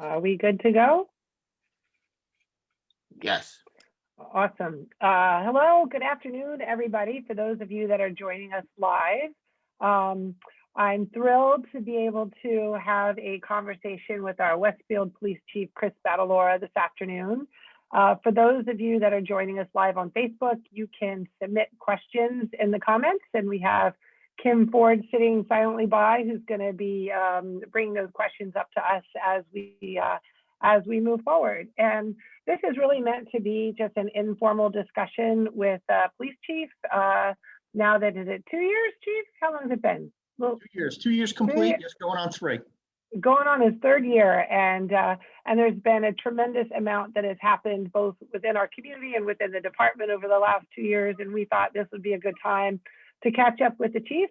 Are we good to go? Yes. Awesome. Hello, good afternoon, everybody. For those of you that are joining us live, I'm thrilled to be able to have a conversation with our Westfield Police Chief, Chris Battiloro, this afternoon. For those of you that are joining us live on Facebook, you can submit questions in the comments, and we have Kim Ford sitting silently by, who's going to be bringing those questions up to us as we move forward. And this is really meant to be just an informal discussion with Police Chief. Now that, is it 2 years, Chief? How long has it been? Well, 2 years complete. Yes, going on 3. Going on his 3rd year, and there's been a tremendous amount that has happened both within our community and within the department over the last 2 years. And we thought this would be a good time to catch up with the chief.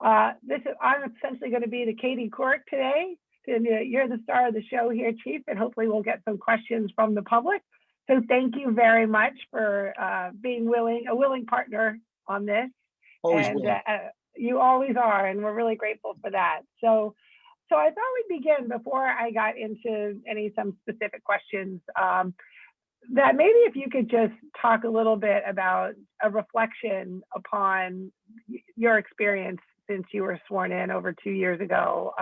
I'm essentially going to be the Katie Court today. And you're the star of the show here, Chief, and hopefully we'll get some questions from the public. So thank you very much for being a willing partner on this. Always and willing. You always are, and we're really grateful for that. So I thought we'd begin before I got into some specific questions. That maybe if you could just talk a little bit about a reflection upon your experience since you were sworn in over 2 years ago.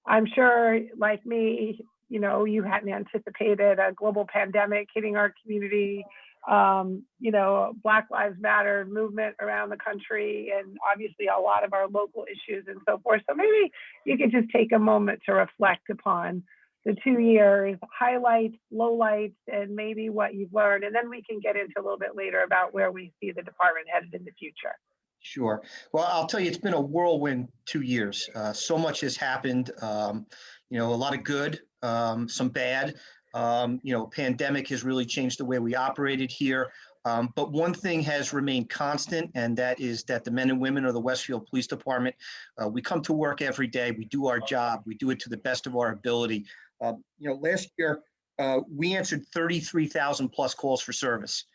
I'm sure, like me, you hadn't anticipated a global pandemic hitting our community, Black Lives Matter movement around the country, and obviously a lot of our local issues and so forth. So maybe you could just take a moment to reflect upon the 2 years, highlights, lowlights, and maybe what you've learned. And then we can get into a little bit later about where we see the department headed in the future. Sure. Well, I'll tell you, it's been a whirlwind 2 years. So much has happened, a lot of good, some bad. Pandemic has really changed the way we operated here. But one thing has remained constant, and that is that the men and women of the Westfield Police Department, we come to work every day. We do our job. We do it to the best of our ability. Last year, we answered 33,000 plus calls for service,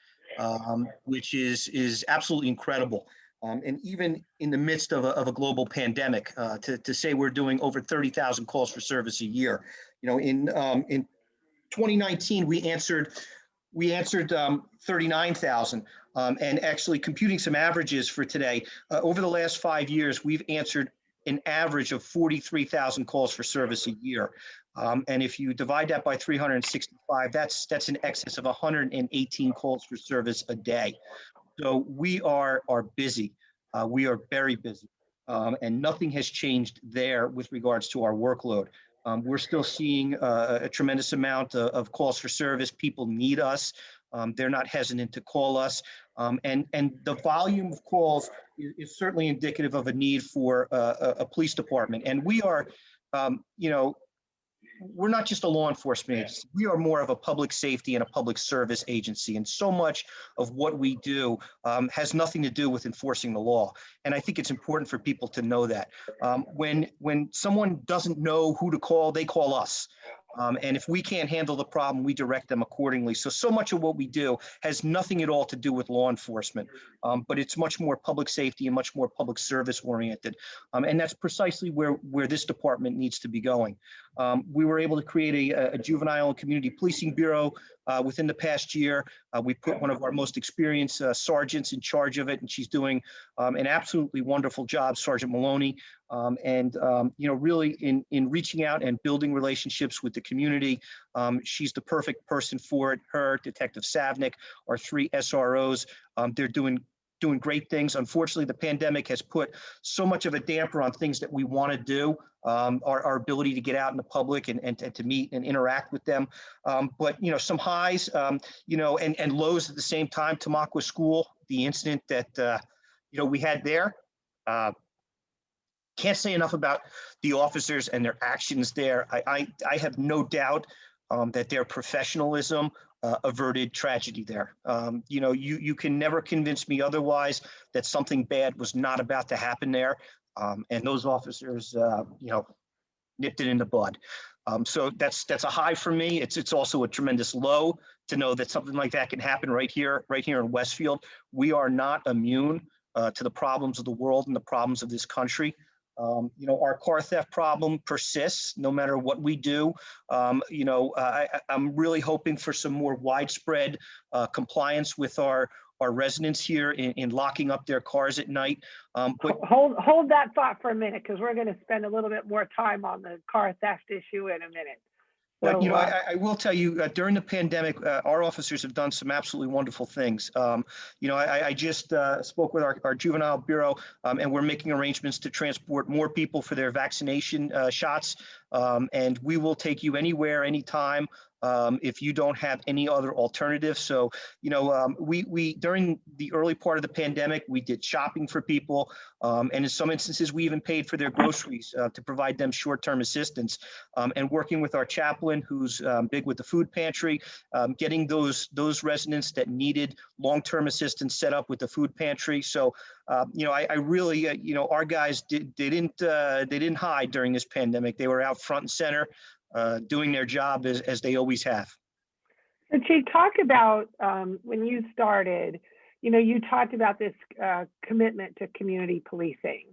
which is absolutely incredible. And even in the midst of a global pandemic, to say we're doing over 30,000 calls for service a year. In 2019, we answered 39,000. And actually computing some averages for today, over the last 5 years, we've answered an average of 43,000 calls for service a year. And if you divide that by 365, that's in excess of 118 calls for service a day. So we are busy. We are very busy. And nothing has changed there with regards to our workload. We're still seeing a tremendous amount of calls for service. People need us. They're not hesitant to call us. And the volume of calls is certainly indicative of a need for a police department. And we are, we're not just a law enforcement agency. We are more of a public safety and a public service agency. And so much of what we do has nothing to do with enforcing the law. And I think it's important for people to know that. When someone doesn't know who to call, they call us. And if we can't handle the problem, we direct them accordingly. So much of what we do has nothing at all to do with law enforcement, but it's much more public safety and much more public service oriented. And that's precisely where this department needs to be going. We were able to create a Juvenile and Community Policing Bureau within the past year. We put one of our most experienced sergeants in charge of it, and she's doing an absolutely wonderful job, Sergeant Maloney. Really in reaching out and building relationships with the community. She's the perfect person for it. Her, Detective Savnik, our 3 SROs, they're doing great things. Unfortunately, the pandemic has put so much of a damper on things that we want to do, our ability to get out in the public and to meet and interact with them. But some highs, and lows at the same time. Tamaqua School, the incident that we had there. Can't say enough about the officers and their actions there. I have no doubt that their professionalism averted tragedy there. You can never convince me otherwise that something bad was not about to happen there. And those officers, nipped it in the bud. So that's a high for me. It's also a tremendous low to know that something like that can happen right here in Westfield. We are not immune to the problems of the world and the problems of this country. Our car theft problem persists no matter what we do. I'm really hoping for some more widespread compliance with our residents here in locking up their cars at night. But hold that thought for a minute, because we're going to spend a little bit more time on the car theft issue in a minute. But, I will tell you, during the pandemic, our officers have done some absolutely wonderful things. I just spoke with our Juvenile Bureau, and we're making arrangements to transport more people for their vaccination shots. And we will take you anywhere, anytime, if you don't have any other alternative. So, we during the early part of the pandemic, we did shopping for people. And in some instances, we even paid for their groceries to provide them short-term assistance. And working with our chaplain, who's big with the food pantry, getting those residents that needed long-term assistance set up with the food pantry. So, I really, our guys they didn't hide during this pandemic. They were out front and center, doing their job as they always have. So Chief, talk about when you started, you talked about this commitment to community policing.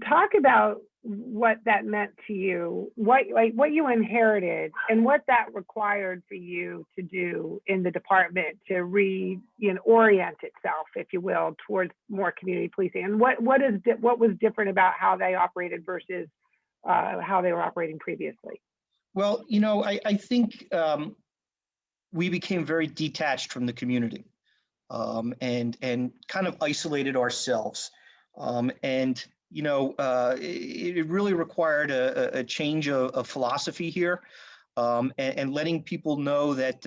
Talk about what that meant to you, what you inherited, and what that required for you to do in the department to orient itself, if you will, towards more community policing. And what was different about how they operated versus how they were operating previously? Well, I think we became very detached from the community, and kind of isolated ourselves. It really required a change of philosophy here, and letting people know that,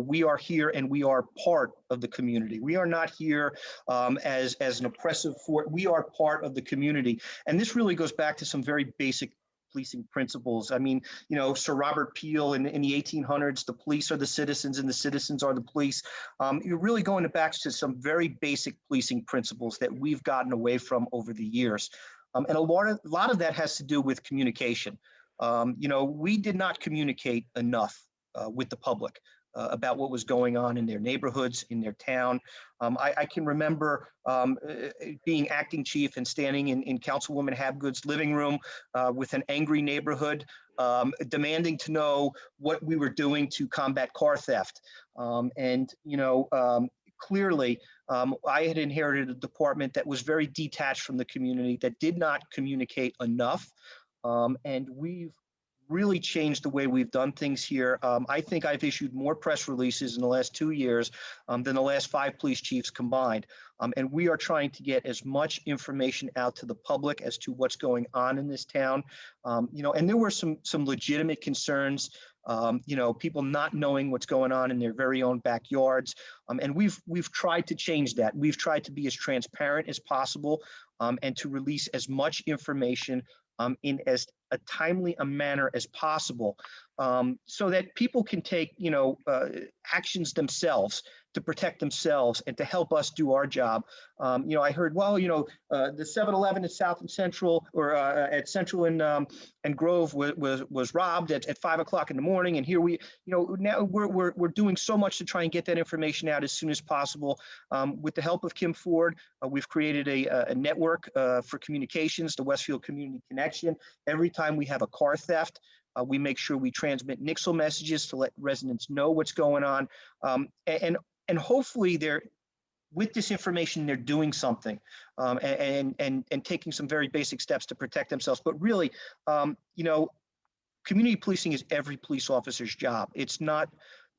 we are here and we are part of the community. We are not here as an oppressive force. We are part of the community. And this really goes back to some very basic policing principles. I mean, Sir Robert Peel in the 1800s, the police are the citizens and the citizens are the police. You're really going back to some very basic policing principles that we've gotten away from over the years. And a lot of that has to do with communication. We did not communicate enough with the public about what was going on in their neighborhoods, in their town. I can remember being acting chief and standing in Councilwoman Habgood's living room with an angry neighborhood, demanding to know what we were doing to combat car theft. Clearly, I had inherited a department that was very detached from the community, that did not communicate enough. And we've really changed the way we've done things here. I think I've issued more press releases in the last 2 years than the last 5 police chiefs combined. And we are trying to get as much information out to the public as to what's going on in this town. And there were some legitimate concerns, people not knowing what's going on in their very own backyards. And we've tried to change that. We've tried to be as transparent as possible, and to release as much information in as a timely a manner as possible, so that people can take, actions themselves to protect themselves and to help us do our job. I heard, well, the 7-Eleven at South and Central, or at Central and Grove was robbed at 5 o'clock in the morning. And here now we're doing so much to try and get that information out as soon as possible. With the help of Kim Ford, we've created a network for communications, the Westfield Community Connection. Every time we have a car theft, we make sure we transmit nixle messages to let residents know what's going on. And hopefully with this information, they're doing something, and taking some very basic steps to protect themselves. But really, community policing is every police officer's job. It's not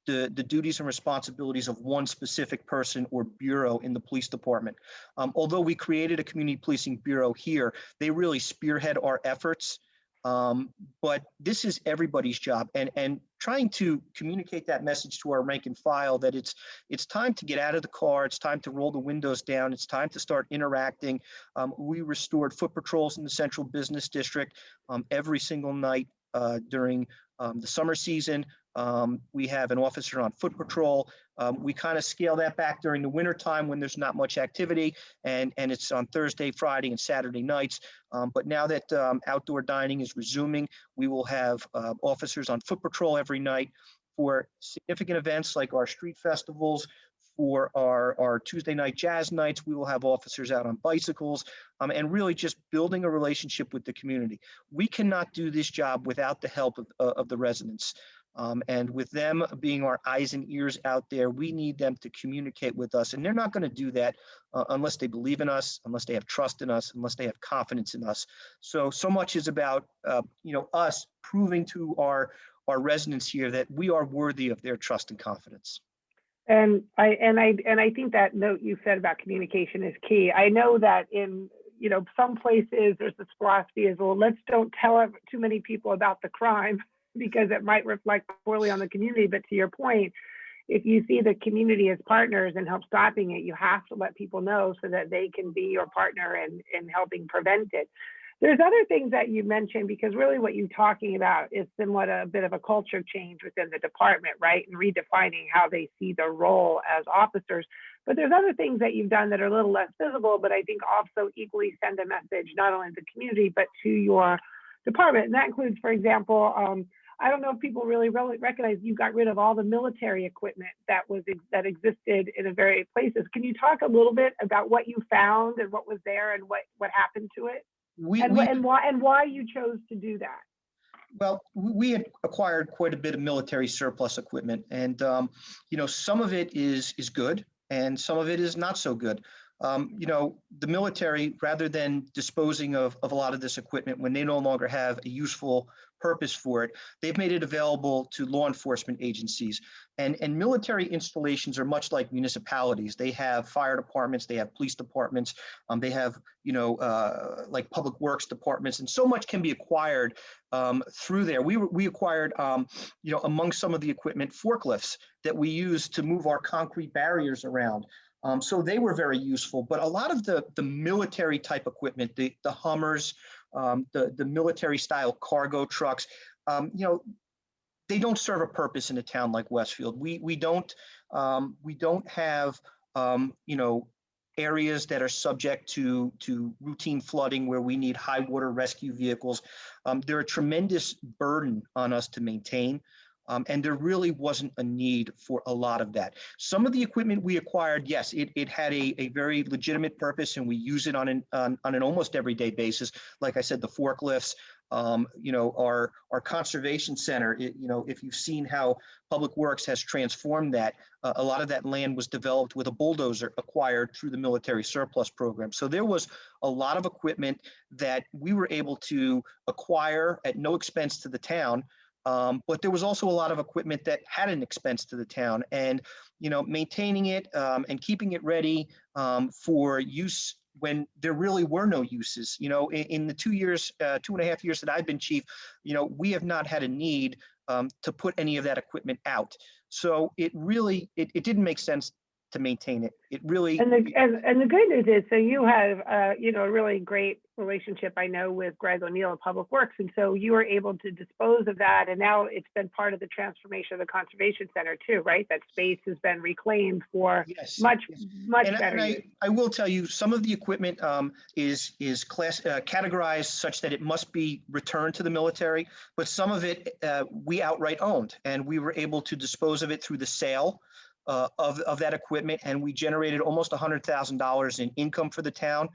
the duties and responsibilities of one specific person or bureau in the police department. Although we created a community policing bureau here, they really spearhead our efforts. But this is everybody's job, and trying to communicate that message to our rank and file that it's time to get out of the car, it's time to roll the windows down, it's time to start interacting. We restored foot patrols in the Central Business District every single night during the summer season. We have an officer on foot patrol. We kind of scale that back during the winter time when there's not much activity, and it's on Thursday, Friday, and Saturday nights. But now that outdoor dining is resuming, we will have officers on foot patrol every night for significant events like our street festivals, for our Tuesday night jazz nights. We will have officers out on bicycles, and really just building a relationship with the community. We cannot do this job without the help of the residents. And with them being our eyes and ears out there, we need them to communicate with us. And they're not going to do that unless they believe in us, unless they have trust in us, unless they have confidence in us. So much is about, us proving to our residents here that we are worthy of their trust and confidence. And I think that note you said about communication is key. I know that in some places there's this philosophy is, well, let's don't tell too many people about the crime because it might reflect poorly on the community. But to your point, if you see the community as partners and help stopping it, you have to let people know so that they can be your partner in helping prevent it. There's other things that you mentioned, because really what you're talking about is somewhat a bit of a culture change within the department, right? And redefining how they see their role as officers. But there's other things that you've done that are a little less visible, but I think also equally send a message, not only to the community, but to your department. And that includes, for example, I don't know if people really recognize you got rid of all the military equipment that existed in various places. Can you talk a little bit about what you found and what was there and what happened to it? Why you chose to do that? Well, we had acquired quite a bit of military surplus equipment, and some of it is good, and some of it is not so good. The military, rather than disposing of a lot of this equipment when they no longer have a useful purpose for it, they've made it available to law enforcement agencies. And military installations are much like municipalities. They have fire departments, they have police departments, they have, like public works departments, and so much can be acquired through there. We acquired, among some of the equipment, forklifts that we use to move our concrete barriers around. So they were very useful, but a lot of the military type equipment, the Hummers, the military style cargo trucks, they don't serve a purpose in a town like Westfield. We don't have areas that are subject to routine flooding where we need high water rescue vehicles. They're a tremendous burden on us to maintain. And there really wasn't a need for a lot of that. Some of the equipment we acquired, yes, it had a very legitimate purpose, and we use it on an almost everyday basis. Like I said, the forklifts, our conservation center. If you've seen how Public Works has transformed that, a lot of that land was developed with a bulldozer acquired through the military surplus program. So there was a lot of equipment that we were able to acquire at no expense to the town. But there was also a lot of equipment that had an expense to the town, and maintaining it and keeping it ready for use when there really were no uses. In the 2.5 years that I've been chief, we have not had a need to put any of that equipment out. So it didn't make sense to maintain it. It really and the good news is, so you have a really great relationship, I know, with Greg O'Neill of Public Works, and so you were able to dispose of that, and now it's been part of the transformation of the conservation center too, right? That space has been reclaimed for much better use. I will tell you, some of the equipment is categorized such that it must be returned to the military, but some of it we outright owned, and we were able to dispose of it through the sale of that equipment, and we generated almost $100,000 in income for the town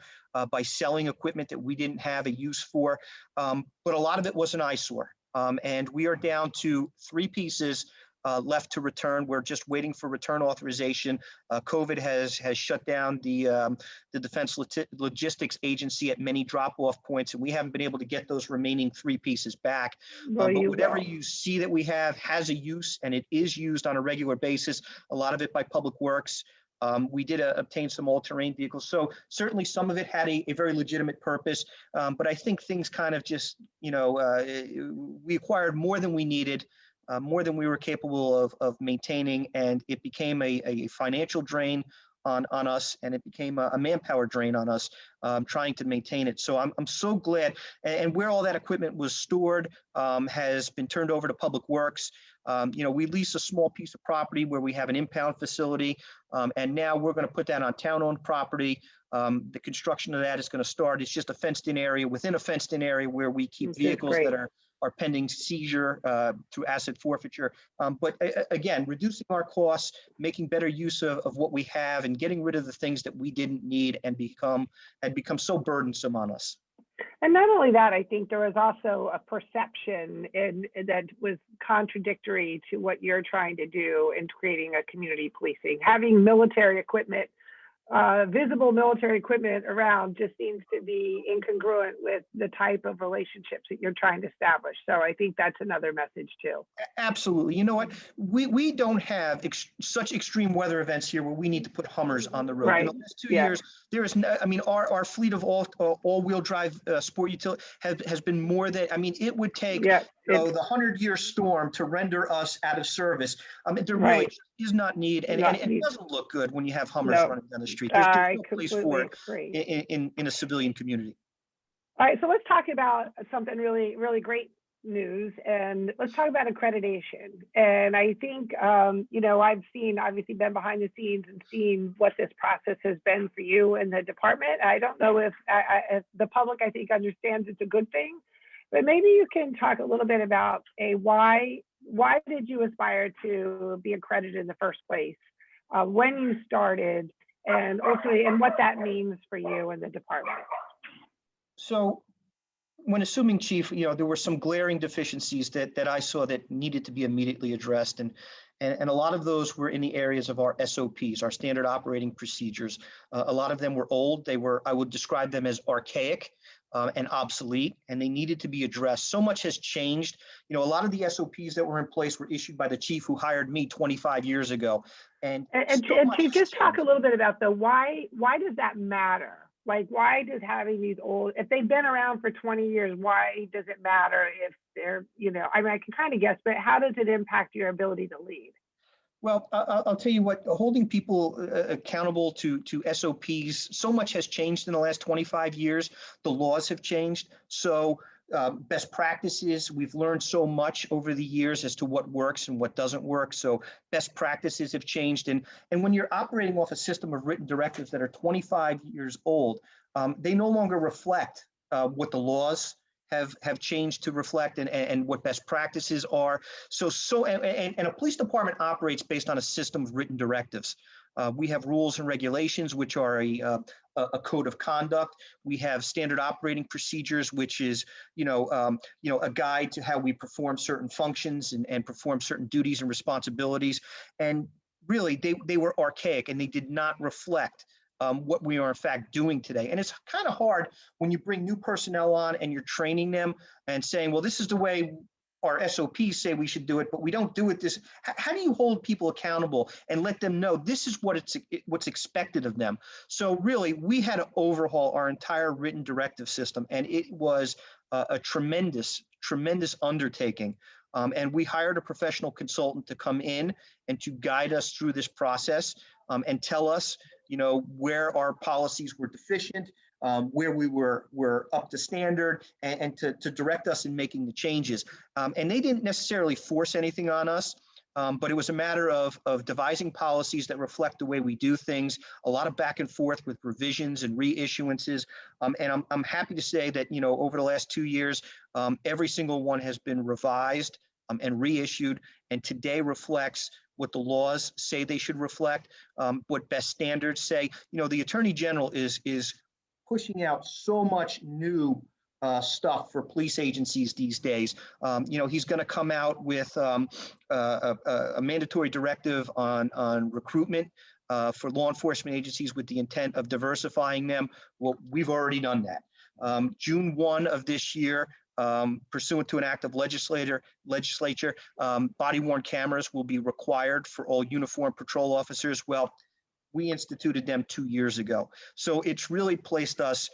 by selling equipment that we didn't have a use for. But a lot of it was an eyesore, and we are down to 3 pieces left to return. We're just waiting for return authorization. COVID has shut down the Defense Logistics Agency at many drop-off points, and we haven't been able to get those remaining 3 pieces back. But whatever you see that we have has a use, and it is used on a regular basis, a lot of it by Public Works. We did obtain some all-terrain vehicles. So certainly some of it had a very legitimate purpose, but I think things kind of just, we acquired more than we needed, more than we were capable of maintaining, and it became a financial drain on us, and it became a manpower drain on us trying to maintain it. So I'm so glad, and where all that equipment was stored has been turned over to Public Works. We lease a small piece of property where we have an impound facility, and now we're going to put that on town-owned property. The construction of that is going to start. It's just a fenced-in area within a fenced-in area where we keep vehicles that are our pending seizure through asset forfeiture. But again, reducing our costs, making better use of what we have, and getting rid of the things that we didn't need and had become so burdensome on us. And not only that, I think there was also a perception that was contradictory to what you're trying to do in creating a community policing. Having military equipment, visible military equipment around just seems to be incongruent with the type of relationships that you're trying to establish. So I think that's another message too. Absolutely. You know what? We don't have such extreme weather events here where we need to put Hummers on the road. Right. In the last 2 years, there is no, I mean, our fleet of all-wheel drive sport utility has been more than, I mean, it would take the 100-year storm to render us out of service. I mean, there really is not need, and it doesn't look good when you have Hummers running down the street. There's no place for it in a civilian community. All right, so let's talk about something really, really great news, and let's talk about accreditation. And I think, you know, I've obviously been behind the scenes and seen what this process has been for you and the department. I don't know if the public, I think, understands it's a good thing, but maybe you can talk a little bit about why did you aspire to be accredited in the first place, when you started, and ultimately, and what that means for you and the department. So when assuming chief, you know, there were some glaring deficiencies that I saw that needed to be immediately addressed. And a lot of those were in the areas of our SOPs, our standard operating procedures. A lot of them were old. I would describe them as archaic and obsolete, and they needed to be addressed. So much has changed. You know, a lot of the SOPs that were in place were issued by the chief who hired me 25 years ago. And Chief, just talk a little bit about why does that matter? Like, why does having these old, if they've been around for 20 years, why does it matter if they're, you know, I mean, I can kind of guess, but how does it impact your ability to lead? Well, I'll tell you what, holding people accountable to SOPs, so much has changed in the last 25 years. The laws have changed. So best practices, we've learned so much over the years as to what works and what doesn't work. So best practices have changed. And when you're operating off a system of written directives that are 25 years old, they no longer reflect what the laws have changed to reflect and what best practices are. And a police department operates based on a system of written directives. We have rules and regulations, which are a code of conduct. We have standard operating procedures, which is, a guide to how we perform certain functions and perform certain duties and responsibilities. And really, they were archaic and they did not reflect what we are in fact doing today. And it's kind of hard when you bring new personnel on and you're training them and saying, well, this is the way our SOPs say we should do it, but we don't do it this. How do you hold people accountable and let them know this is what's expected of them? So really, we had to overhaul our entire written directive system, and it was a tremendous undertaking. And we hired a professional consultant to come in and to guide us through this process and tell us, where our policies were deficient, where we were up to standard, and to direct us in making the changes. And they didn't necessarily force anything on us, but it was a matter of devising policies that reflect the way we do things, a lot of back and forth with revisions and reissuances. And I'm happy to say that, over the last 2 years, every single one has been revised and reissued, and today reflects what the laws say they should reflect, what best standards say. The Attorney General is pushing out so much new stuff for police agencies these days. He's going to come out with a mandatory directive on recruitment for law enforcement agencies with the intent of diversifying them. Well, we've already done that. June 1 of this year, pursuant to an act of legislature, body-worn cameras will be required for all uniformed patrol officers. Well, we instituted them 2 years ago. So it's really placed us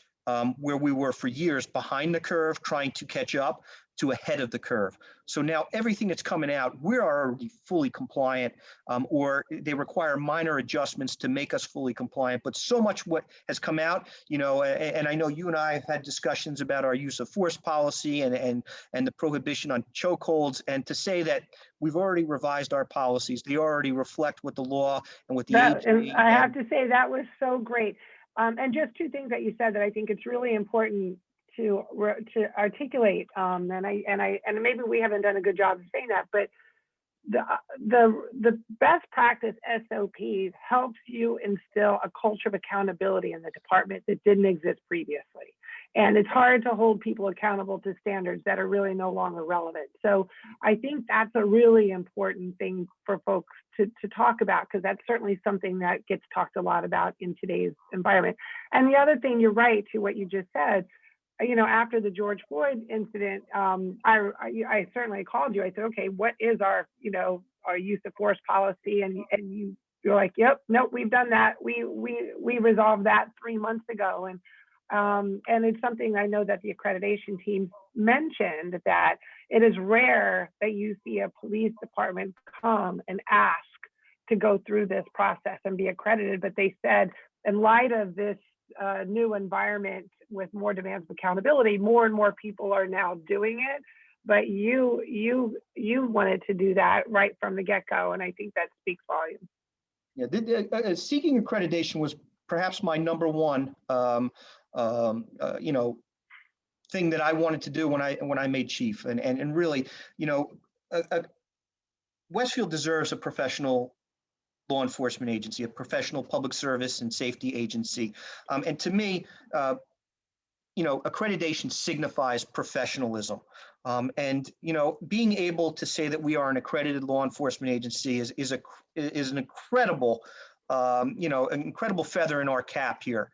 where we were for years, behind the curve, trying to catch up, to ahead of the curve. So now everything that's coming out, we're already fully compliant, or they require minor adjustments to make us fully compliant. But so much what has come out, and I know you and I have had discussions about our use of force policy and the prohibition on chokeholds, and to say that we've already revised our policies, they already reflect what the law and what the and I have to say that was so great. And just two things that you said that I think it's really important to articulate, and maybe we haven't done a good job of saying that, but the best practice SOPs helps you instill a culture of accountability in the department that didn't exist previously. And it's hard to hold people accountable to standards that are really no longer relevant. So I think that's a really important thing for folks to talk about, because that's certainly something that gets talked a lot about in today's environment. And the other thing, you're right to what you just said, after the George Floyd incident, I certainly called you. I said, okay, what is our use of force policy? And you're like, yep, nope, we've done that. We resolved that 3 months ago. And it's something I know that the accreditation team mentioned, that it is rare that you see a police department come and ask to go through this process and be accredited. But they said, in light of this new environment with more demands of accountability, more and more people are now doing it. But you wanted to do that right from the get-go, and I think that speaks volumes. Yeah, seeking accreditation was perhaps my number one thing that I wanted to do when I made chief, and really, Westfield deserves a professional law enforcement agency, a professional public service and safety agency, and to me, accreditation signifies professionalism, and being able to say that we are an accredited law enforcement agency is an incredible, an incredible feather in our cap here.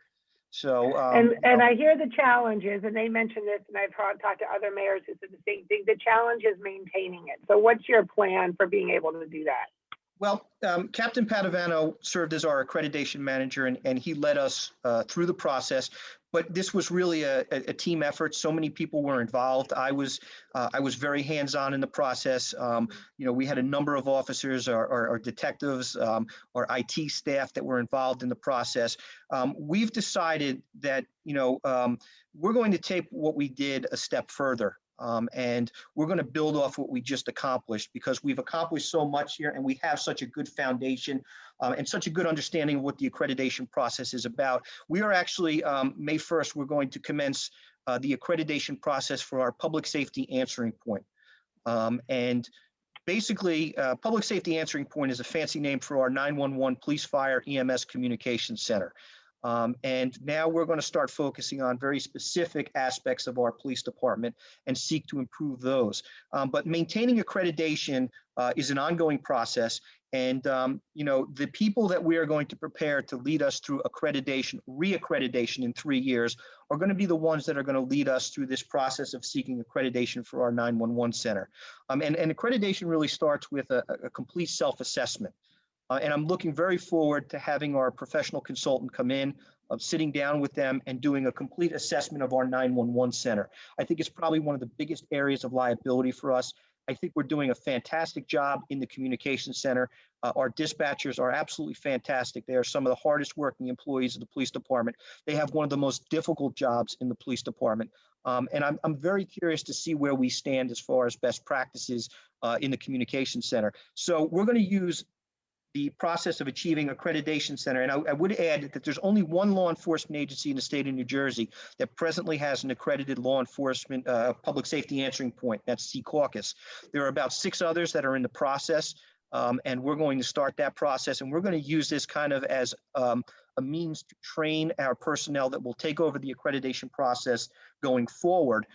So, and I hear the challenges, and they mentioned this, and I've talked to other mayors who said the same thing. The challenge is maintaining it. So, what's your plan for being able to do that? Well, Captain Padovano served as our accreditation manager, and he led us through the process. But this was really a team effort. So many people were involved. I was very hands-on in the process. We had a number of officers, our detectives, our IT staff that were involved in the process. We've decided that we're going to take what we did a step further. And we're going to build off what we just accomplished, because we've accomplished so much here, and we have such a good foundation and such a good understanding of what the accreditation process is about. We are actually, May 1st, we're going to commence the accreditation process for our public safety answering point. And basically, public safety answering point is a fancy name for our 911 police, fire, EMS communications center. And now we're going to start focusing on very specific aspects of our police department and seek to improve those. But maintaining accreditation is an ongoing process. And, the people that we are going to prepare to lead us through accreditation, reaccreditation in 3 years, are going to be the ones that are going to lead us through this process of seeking accreditation for our 911 center. And accreditation really starts with a complete self-assessment. And I'm looking very forward to having our professional consultant come in, sitting down with them and doing a complete assessment of our 911 center. I think it's probably one of the biggest areas of liability for us. I think we're doing a fantastic job in the communications center. Our dispatchers are absolutely fantastic. They are some of the hardest working employees of the police department. They have one of the most difficult jobs in the police department. And I'm very curious to see where we stand as far as best practices in the communications center. So we're going to use the process of achieving accreditation center. And I would add that there's only one law enforcement agency in the state of New Jersey that presently has an accredited law enforcement public safety answering point. That's Secaucus. There are about 6 others that are in the process. And we're going to start that process. And we're going to use this kind of as a means to train our personnel that will take over the accreditation process going forward.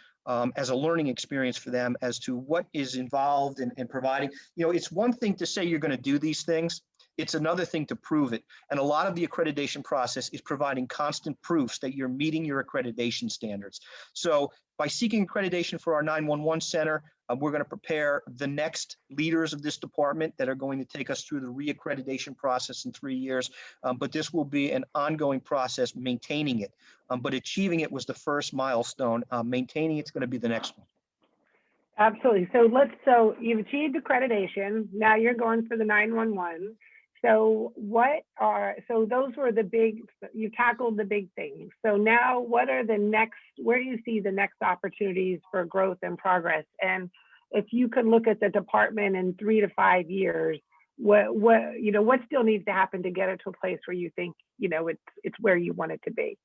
As a learning experience for them as to what is involved in providing. It's one thing to say you're going to do these things. It's another thing to prove it. And a lot of the accreditation process is providing constant proofs that you're meeting your accreditation standards. So by seeking accreditation for our 911 center, we're going to prepare the next leaders of this department that are going to take us through the reaccreditation process in 3 years. But this will be an ongoing process, maintaining it. But achieving it was the first milestone. Maintaining it's going to be the next one. Absolutely. So you've achieved accreditation. Now you're going for the 911. So those were you tackled the big things. So now where do you see the next opportunities for growth and progress? And if you could look at the department in 3 to 5 years, what still needs to happen to get it to a place where you think, it's where you want it to be?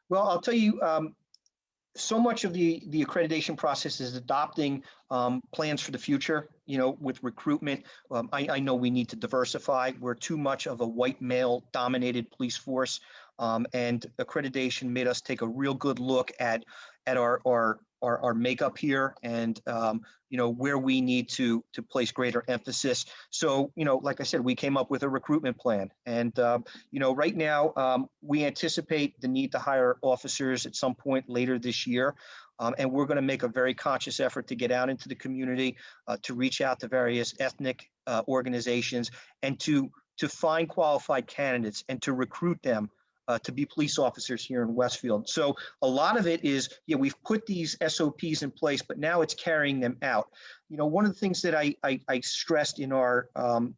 Well, I'll tell you, so much of the accreditation process is adopting plans for the future, with recruitment. I know we need to diversify. We're too much of a white male dominated police force. And accreditation made us take a real good look at our makeup here, and where we need to place greater emphasis. So like I said, we came up with a recruitment plan, and right now we anticipate the need to hire officers at some point later this year. And we're going to make a very conscious effort to get out into the community, to reach out to various ethnic organizations, and to find qualified candidates and to recruit them to be police officers here in Westfield. So a lot of it is, we've put these SOPs in place, but now it's carrying them out. One of the things that I stressed in our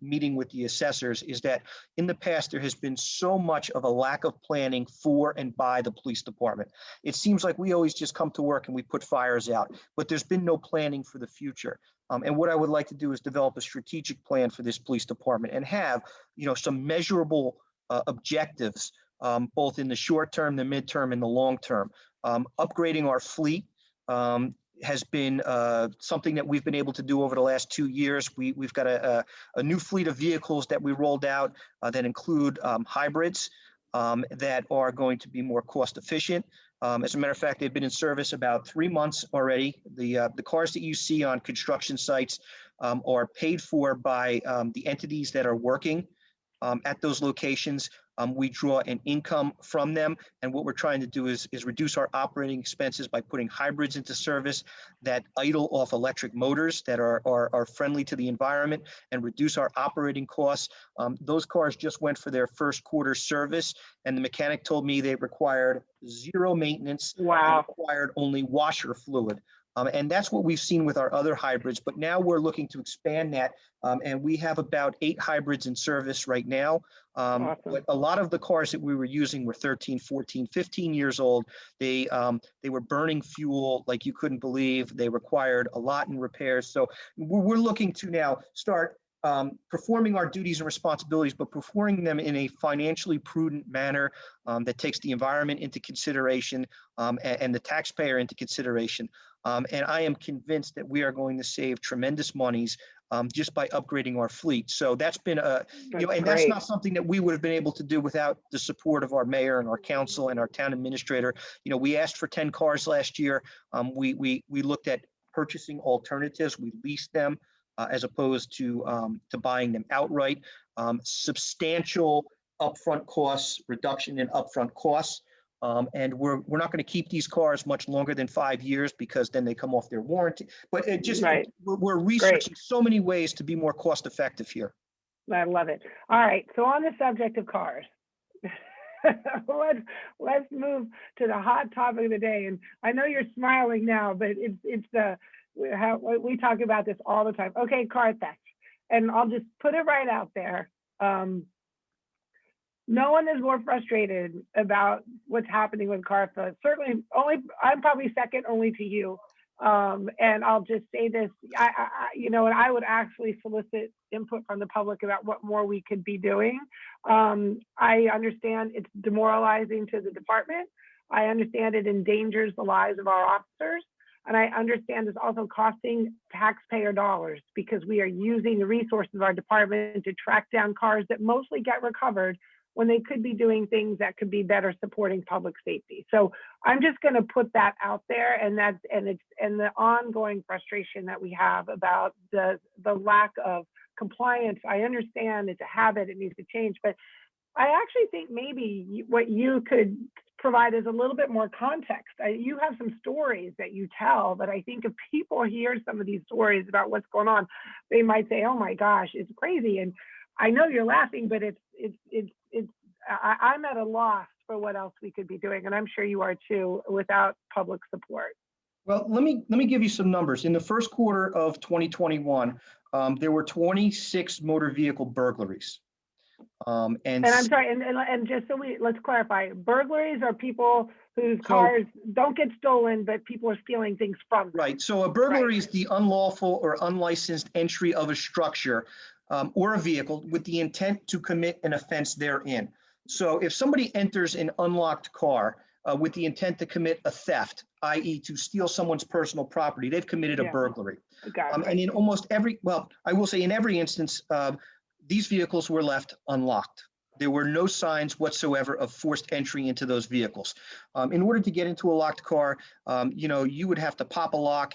meeting with the assessors is that in the past, there has been so much of a lack of planning for and by the police department. It seems like we always just come to work and we put fires out, but there's been no planning for the future. And what I would like to do is develop a strategic plan for this police department and have, some measurable objectives, both in the short term, the midterm, and the long term. Upgrading our fleet has been something that we've been able to do over the last 2 years. We've got a new fleet of vehicles that we rolled out that include hybrids that are going to be more cost efficient. As a matter of fact, they've been in service about 3 months already. The cars that you see on construction sites are paid for by the entities that are working at those locations. We draw an income from them, and what we're trying to do is reduce our operating expenses by putting hybrids into service that idle off electric motors that are friendly to the environment, and reduce our operating costs. Those cars just went for their first quarter service, and the mechanic told me they required 0 maintenance. Wow. And required only washer fluid. And that's what we've seen with our other hybrids, but now we're looking to expand that. And we have about 8 hybrids in service right now. Awesome. But a lot of the cars that we were using were 13, 14, 15 years old. They were burning fuel like you couldn't believe. They required a lot in repairs. So we're looking to now start performing our duties and responsibilities, but performing them in a financially prudent manner that takes the environment into consideration and the taxpayer into consideration. And I am convinced that we are going to save tremendous monies just by upgrading our fleet. So that's been that's not something that we would have been able to do without the support of our mayor and our council and our town administrator. We asked for 10 cars last year. We looked at purchasing alternatives. We leased them as opposed to buying them outright. Substantial upfront costs, reduction in upfront costs. And we're not going to keep these cars much longer than 5 years, because then they come off their warranty. But we're researching so many ways to be more cost effective here. I love it. All right. So on the subject of cars, let's move to the hot topic of the day. And I know you're smiling now, but we talk about this all the time. Okay, car theft. And I'll just put it right out there. No one is more frustrated about what's happening with car theft. Certainly, I'm probably second only to you. And I'll just say this, and I would actually solicit input from the public about what more we could be doing. I understand it's demoralizing to the department. I understand it endangers the lives of our officers. And I understand it's also costing taxpayer dollars, because we are using the resources of our department to track down cars that mostly get recovered when they could be doing things that could be better supporting public safety. So I'm just going to put that out there, and the ongoing frustration that we have about the lack of compliance. I understand it's a habit, it needs to change, but I actually think maybe what you could provide is a little bit more context. You have some stories that you tell, but I think if people hear some of these stories about what's going on, they might say, "Oh my gosh, it's crazy." And I know you're laughing, but I'm at a loss for what else we could be doing, and I'm sure you are too, without public support. Well, let me give you some numbers. In the first quarter of 2021, there were 26 motor vehicle burglaries. And I'm sorry, and just so let's clarify, burglaries are people whose cars don't get stolen, but people are stealing things from them. Right. So a burglary is the unlawful or unlicensed entry of a structure or a vehicle with the intent to commit an offense therein. So if somebody enters an unlocked car, with the intent to commit a theft, i.e. to steal someone's personal property, they've committed a Yeah. burglary. Got it. And in almost every, well, I will say in every instance, these vehicles were left unlocked. There were no signs whatsoever of forced entry into those vehicles. In order to get into a locked car, you would have to pop a lock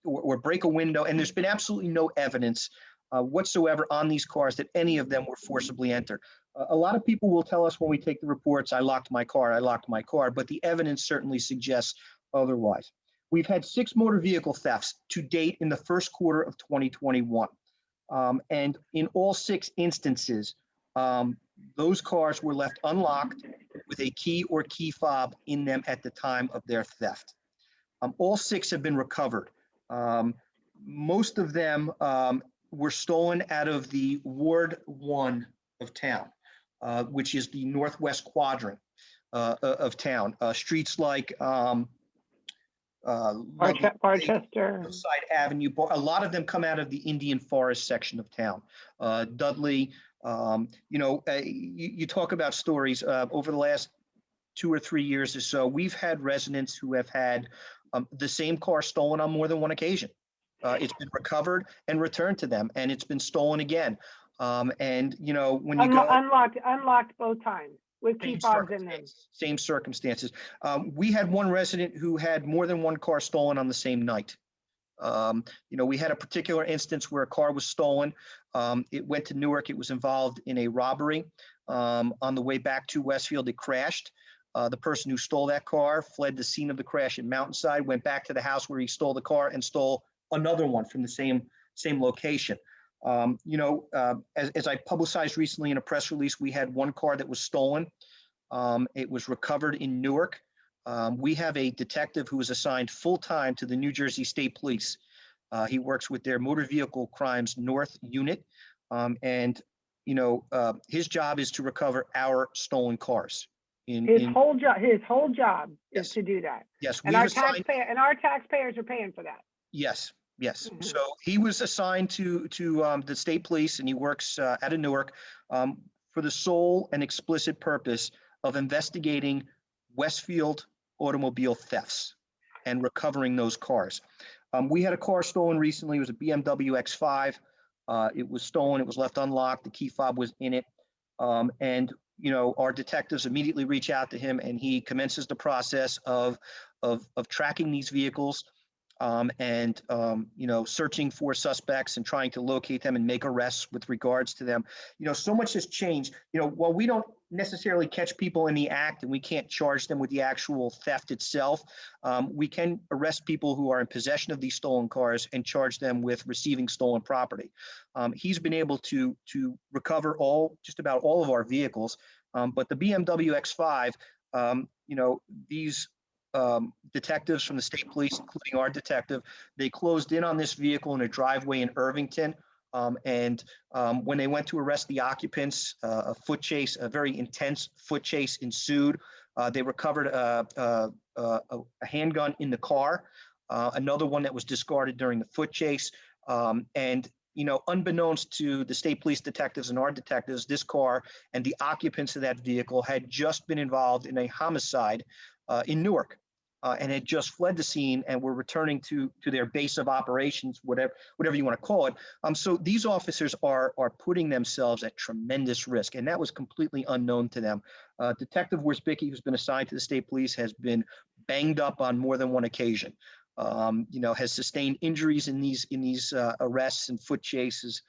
or break a window, and there's been absolutely no evidence whatsoever on these cars that any of them were forcibly entered. A lot of people will tell us when we take the reports, I locked my car, but the evidence certainly suggests otherwise. We've had 6 motor vehicle thefts to date in the first quarter of 2021. And in all 6 instances, those cars were left unlocked with a key or key fob in them at the time of their theft. All 6 have been recovered. Most of them were stolen out of the Ward 1 of town, which is the northwest quadrant of town. Streets like Barchester. Side Avenue. A lot of them come out of the Indian Forest section of town. Dudley, you talk about stories over the last 2 or 3 years or so. We've had residents who have had the same car stolen on more than one occasion. It's been recovered and returned to them, and it's been stolen again. When you go unlocked both times with key fobs in them. Same circumstances. We had one resident who had more than one car stolen on the same night. We had a particular instance where a car was stolen. It went to Newark. It was involved in a robbery. On the way back to Westfield, it crashed. The person who stole that car fled the scene of the crash in Mountainside, went back to the house where he stole the car and stole another one from the same location. As I publicized recently in a press release, we had one car that was stolen. It was recovered in Newark. We have a detective who is assigned full-time to the New Jersey State Police. He works with their Motor Vehicle Crimes North unit. His job is to recover our stolen cars. His whole job Yes. is to do that. Yes. And our taxpayers are paying for that. Yes. Yes. Mm-hmm. So he was assigned to the state police, and he works out of Newark for the sole and explicit purpose of investigating Westfield automobile thefts and recovering those cars. We had a car stolen recently. It was a BMW X5. It was stolen. It was left unlocked. The key fob was in it. Our detectives immediately reach out to him, and he commences the process of tracking these vehicles. Searching for suspects and trying to locate them and make arrests with regards to them. So much has changed. While we don't necessarily catch people in the act and we can't charge them with the actual theft itself, we can arrest people who are in possession of these stolen cars and charge them with receiving stolen property. He's been able to recover just about all of our vehicles, but the BMW X5, these detectives from the state police, including our detective, they closed in on this vehicle in a driveway in Irvington. When they went to arrest the occupants, a very intense foot chase ensued. They recovered a handgun in the car, another one that was discarded during the foot chase. Unbeknownst to the state police detectives and our detectives, this car and the occupants of that vehicle had just been involved in a homicide in Newark. And had just fled the scene and were returning to their base of operations, whatever you want to call it. So these officers are putting themselves at tremendous risk, and that was completely unknown to them. Detective Worsbicky, who's been assigned to the state police, has been banged up on more than one occasion. Has sustained injuries in these arrests and foot chases,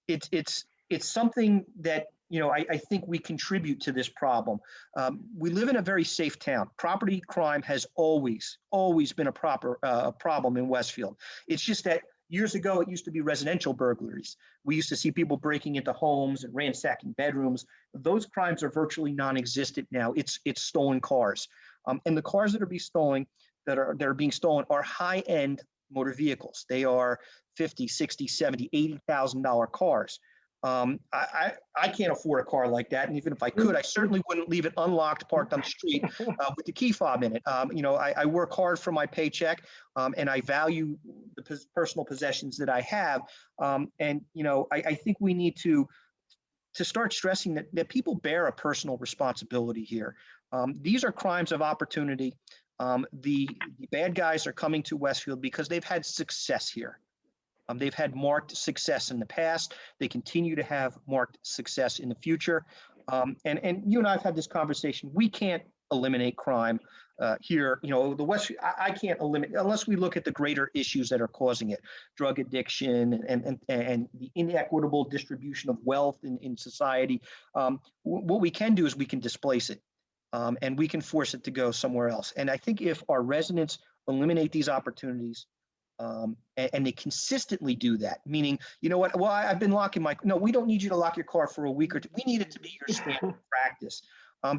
it's something that. I think we contribute to this problem. We live in a very safe town. Property crime has always been a problem in Westfield. It's just that years ago, it used to be residential burglaries. We used to see people breaking into homes and ransacking bedrooms. Those crimes are virtually non-existent now. It's stolen cars. And the cars that are being stolen are high-end motor vehicles. They are $50,000, $60,000, $70,000, $80,000 cars. I can't afford a car like that, and even if I could, I certainly wouldn't leave it unlocked, parked on the street with the key fob in it. I work hard for my paycheck, and I value the personal possessions that I have. I think we need to to start stressing that people bear a personal responsibility here. These are crimes of opportunity. The bad guys are coming to Westfield because they've had success here. They've had marked success in the past. They continue to have marked success in the future. And you and I have had this conversation. We can't eliminate crime here. You know, the West, I can't eliminate unless we look at the greater issues that are causing it: drug addiction and the inequitable distribution of wealth in society. What we can do is we can displace it, and we can force it to go somewhere else. And I think if our residents eliminate these opportunities, and they consistently do that, meaning, you know what, well, I've been locking my, no, we don't need you to lock your car for a week or two. We need it to be your standard practice.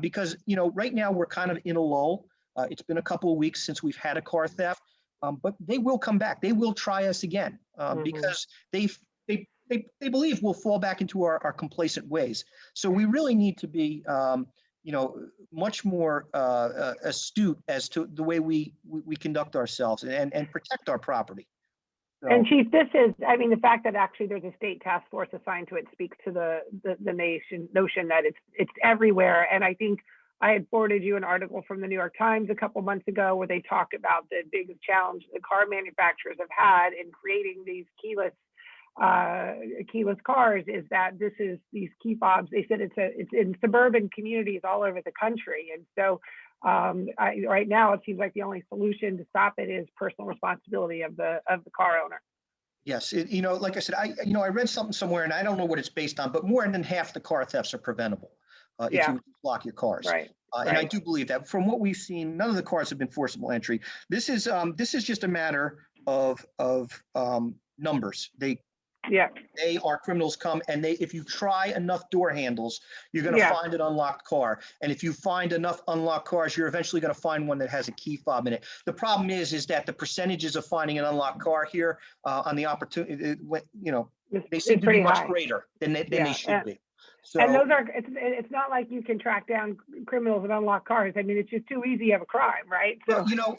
Because, you know, right now we're kind of in a lull. It's been a couple of weeks since we've had a car theft, but they will come back. They will try us again because they believe we'll fall back into our complacent ways. So we really need to be, you know, much more astute as to the way we conduct ourselves and protect our property. So, and Chief, this is, I mean, the fact that actually there's a state task force assigned to it speaks to the notion that it's everywhere. And I think I had forwarded you an article from the New York Times a couple months ago where they talked about the biggest challenge the car manufacturers have had in creating these keyless cars is that these key fobs. They said it's in suburban communities all over the country, and so right now it seems like the only solution to stop it is personal responsibility of the car owner. yes, you know, like I said, I read something somewhere, and I don't know what it's based on, but more than half the car thefts are preventable if you lock your cars. Right. And I do believe that from what we've seen, none of the cars have been forcible entry. This is just a matter of numbers. They are criminals come, and if you try enough door handles, you're going to find an unlocked car. And if you find enough unlocked cars, you're eventually going to find one that has a key fob in it. The problem is that the percentages of finding an unlocked car here on the opportunity, you know, they seem to be much greater than they should be. So, and those are, it's not like you can track down criminals and unlock cars. I mean, it's just too easy of a crime, right? So, well, you know,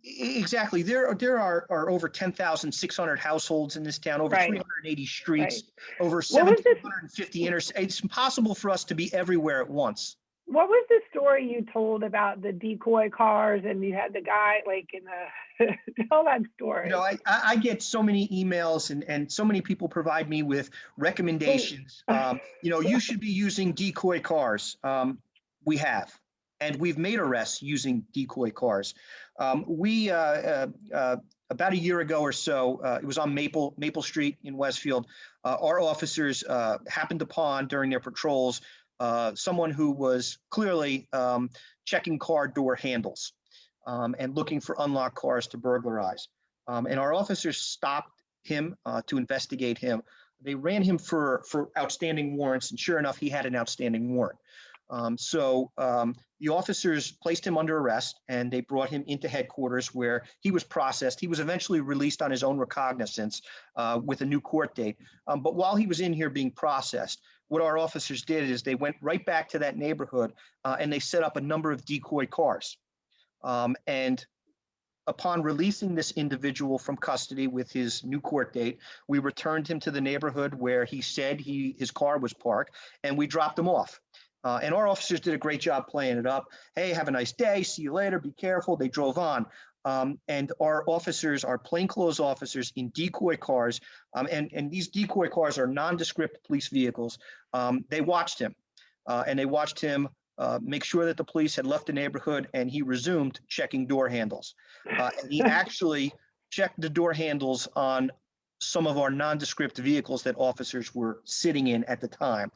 exactly. There are over 10,600 households in this town, over 380 streets, over 1,750 interstates. It's impossible for us to be everywhere at once. What was the story you told about the decoy cars and you had the guy like in the, tell that story. You know, I get so many emails and so many people provide me with recommendations. You know, you should be using decoy cars. We have, and we've made arrests using decoy cars. We about a year ago or so, it was on Maple Street in Westfield. Our officers happened upon during their patrols someone who was clearly checking car door handles and looking for unlocked cars to burglarize. And our officers stopped him to investigate him. They ran him for outstanding warrants, and sure enough, he had an outstanding warrant. So the officers placed him under arrest, and they brought him into headquarters where he was processed. He was eventually released on his own recognizance with a new court date. But while he was in here being processed, what our officers did is they went right back to that neighborhood and they set up a number of decoy cars. And upon releasing this individual from custody with his new court date, we returned him to the neighborhood where he said his car was parked, and we dropped him off. And our officers did a great job playing it up. Hey, have a nice day. See you later. Be careful. They drove on. And our officers are plainclothes officers in decoy cars. And these decoy cars are nondescript police vehicles. They watched him and they watched him make sure that the police had left the neighborhood, and he resumed checking door handles. And he actually checked the door handles on some of our nondescript vehicles that officers were sitting in at the time.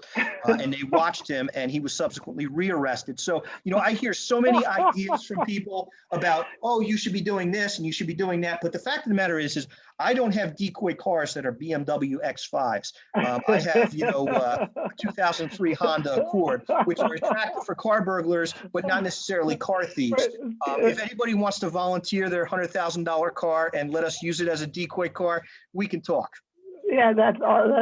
And they watched him, and he was subsequently rearrested. So, you know, I hear so many ideas from people about, oh, you should be doing this and you should be doing that. But the fact of the matter is I don't have decoy cars that are BMW X5s. I have, you know, a 2003 Honda Accord, which are attractive for car burglars, but not necessarily car thieves. If anybody wants to volunteer their $100,000 car and let us use it as a decoy car, we can talk. Yeah, that's all.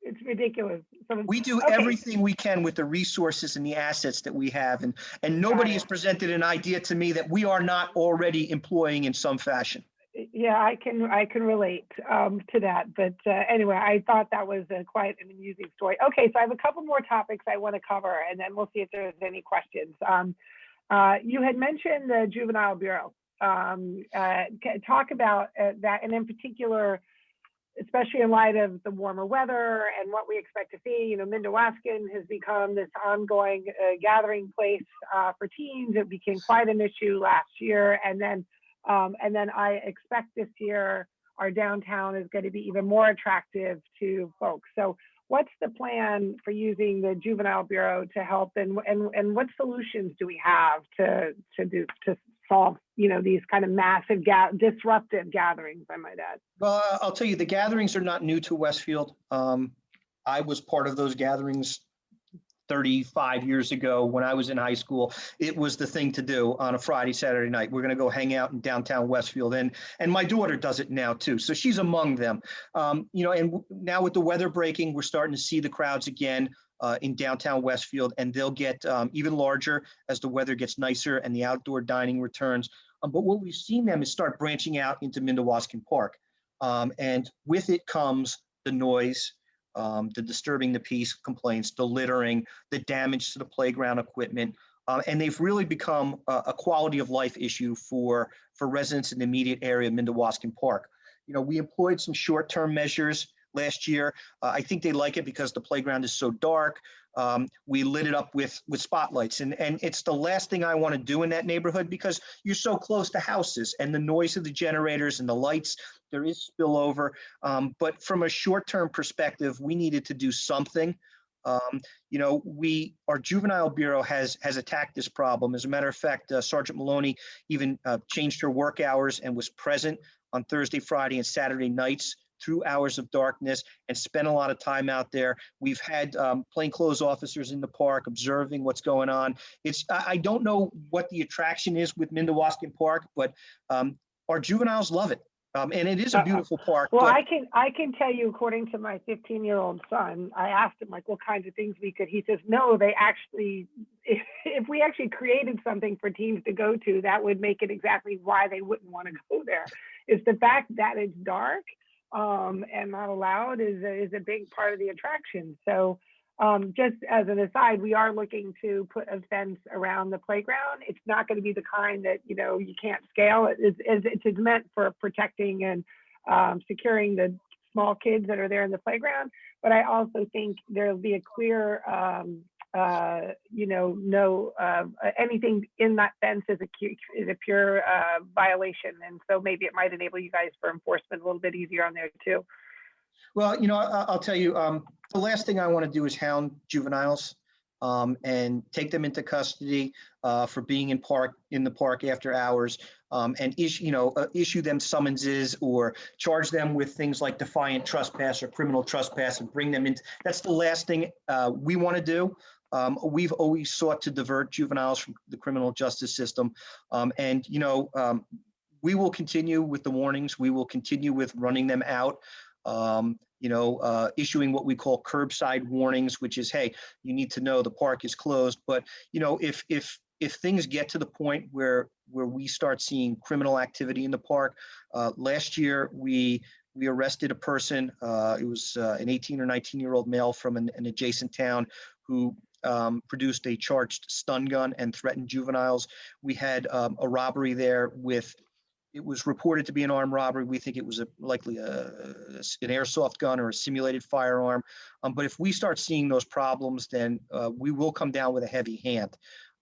It's ridiculous. We do everything we can with the resources and the assets that we have, and nobody has presented an idea to me that we are not already employing in some fashion. Yeah, I can relate to that. But anyway, I thought that was quite an amusing story. Okay, so I have a couple more topics I want to cover, and then we'll see if there's any questions. You had mentioned the Juvenile Bureau. Talk about that, and in particular, especially in light of the warmer weather and what we expect to see. You know, Mindawaskan has become this ongoing gathering place for teens. It became quite an issue last year, and then I expect this year our downtown is going to be even more attractive to folks. So what's the plan for using the Juvenile Bureau to help, and what solutions do we have to solve, you know, these kind of massive disruptive gatherings, I might add? Well, I'll tell you, the gatherings are not new to Westfield. I was part of those gatherings 35 years ago when I was in high school. It was the thing to do on a Friday, Saturday night. We're going to go hang out in downtown Westfield, and my daughter does it now too. So she's among them. You know, and now with the weather breaking, we're starting to see the crowds again in downtown Westfield, and they'll get even larger as the weather gets nicer and the outdoor dining returns. But what we've seen them is start branching out into Mindawaskan Park. And with it comes the noise, the disturbing the peace complaints, the littering, the damage to the playground equipment. And they've really become a quality of life issue for residents in the immediate area of Mindawaskan Park. You know, we employed some short-term measures last year. I think they like it because the playground is so dark. We lit it up with spotlights, and it's the last thing I want to do in that neighborhood because you're so close to houses and the noise of the generators and the lights, there is spillover. But from a short-term perspective, we needed to do something. You know, our Juvenile Bureau has attacked this problem. As a matter of fact, Sergeant Maloney even changed her work hours and was present on Thursday, Friday, and Saturday nights through hours of darkness and spent a lot of time out there. We've had plainclothes officers in the park observing what's going on. I don't know what the attraction is with Mindawaskan Park, but our juveniles love it. And it is a beautiful park. Well, I can tell you, according to my 15-year-old son, I asked him like what kinds of things we could. He says, no, they actually, if we actually created something for teens to go to, that would make it exactly why they wouldn't want to go there. It's the fact that it's dark and not allowed is a big part of the attraction. So just as an aside, we are looking to put a fence around the playground. It's not going to be the kind that, you know, you can't scale. It's meant for protecting and securing the small kids that are there in the playground. But I also think there'll be a clear, you know, no anything in that fence is a pure violation. And so maybe it might enable you guys for enforcement a little bit easier on there too. Well, you know, I'll tell you, the last thing I want to do is hound juveniles and take them into custody for being in the park after hours, and issue them summonses or charge them with things like defiant trespass or criminal trespass and bring them in. That's the last thing we want to do. We've always sought to divert juveniles from the criminal justice system, and you know, we will continue with the warnings. We will continue with running them out. Issuing what we call curbside warnings, which is, hey, you need to know the park is closed. But, you know, if things get to the point where we start seeing criminal activity in the park, last year we arrested a person. It was an 18 or 19-year-old male from an adjacent town who produced a charged stun gun and threatened juveniles. We had a robbery there with. It was reported to be an armed robbery. We think it was likely an airsoft gun or a simulated firearm. But if we start seeing those problems, then we will come down with a heavy hand.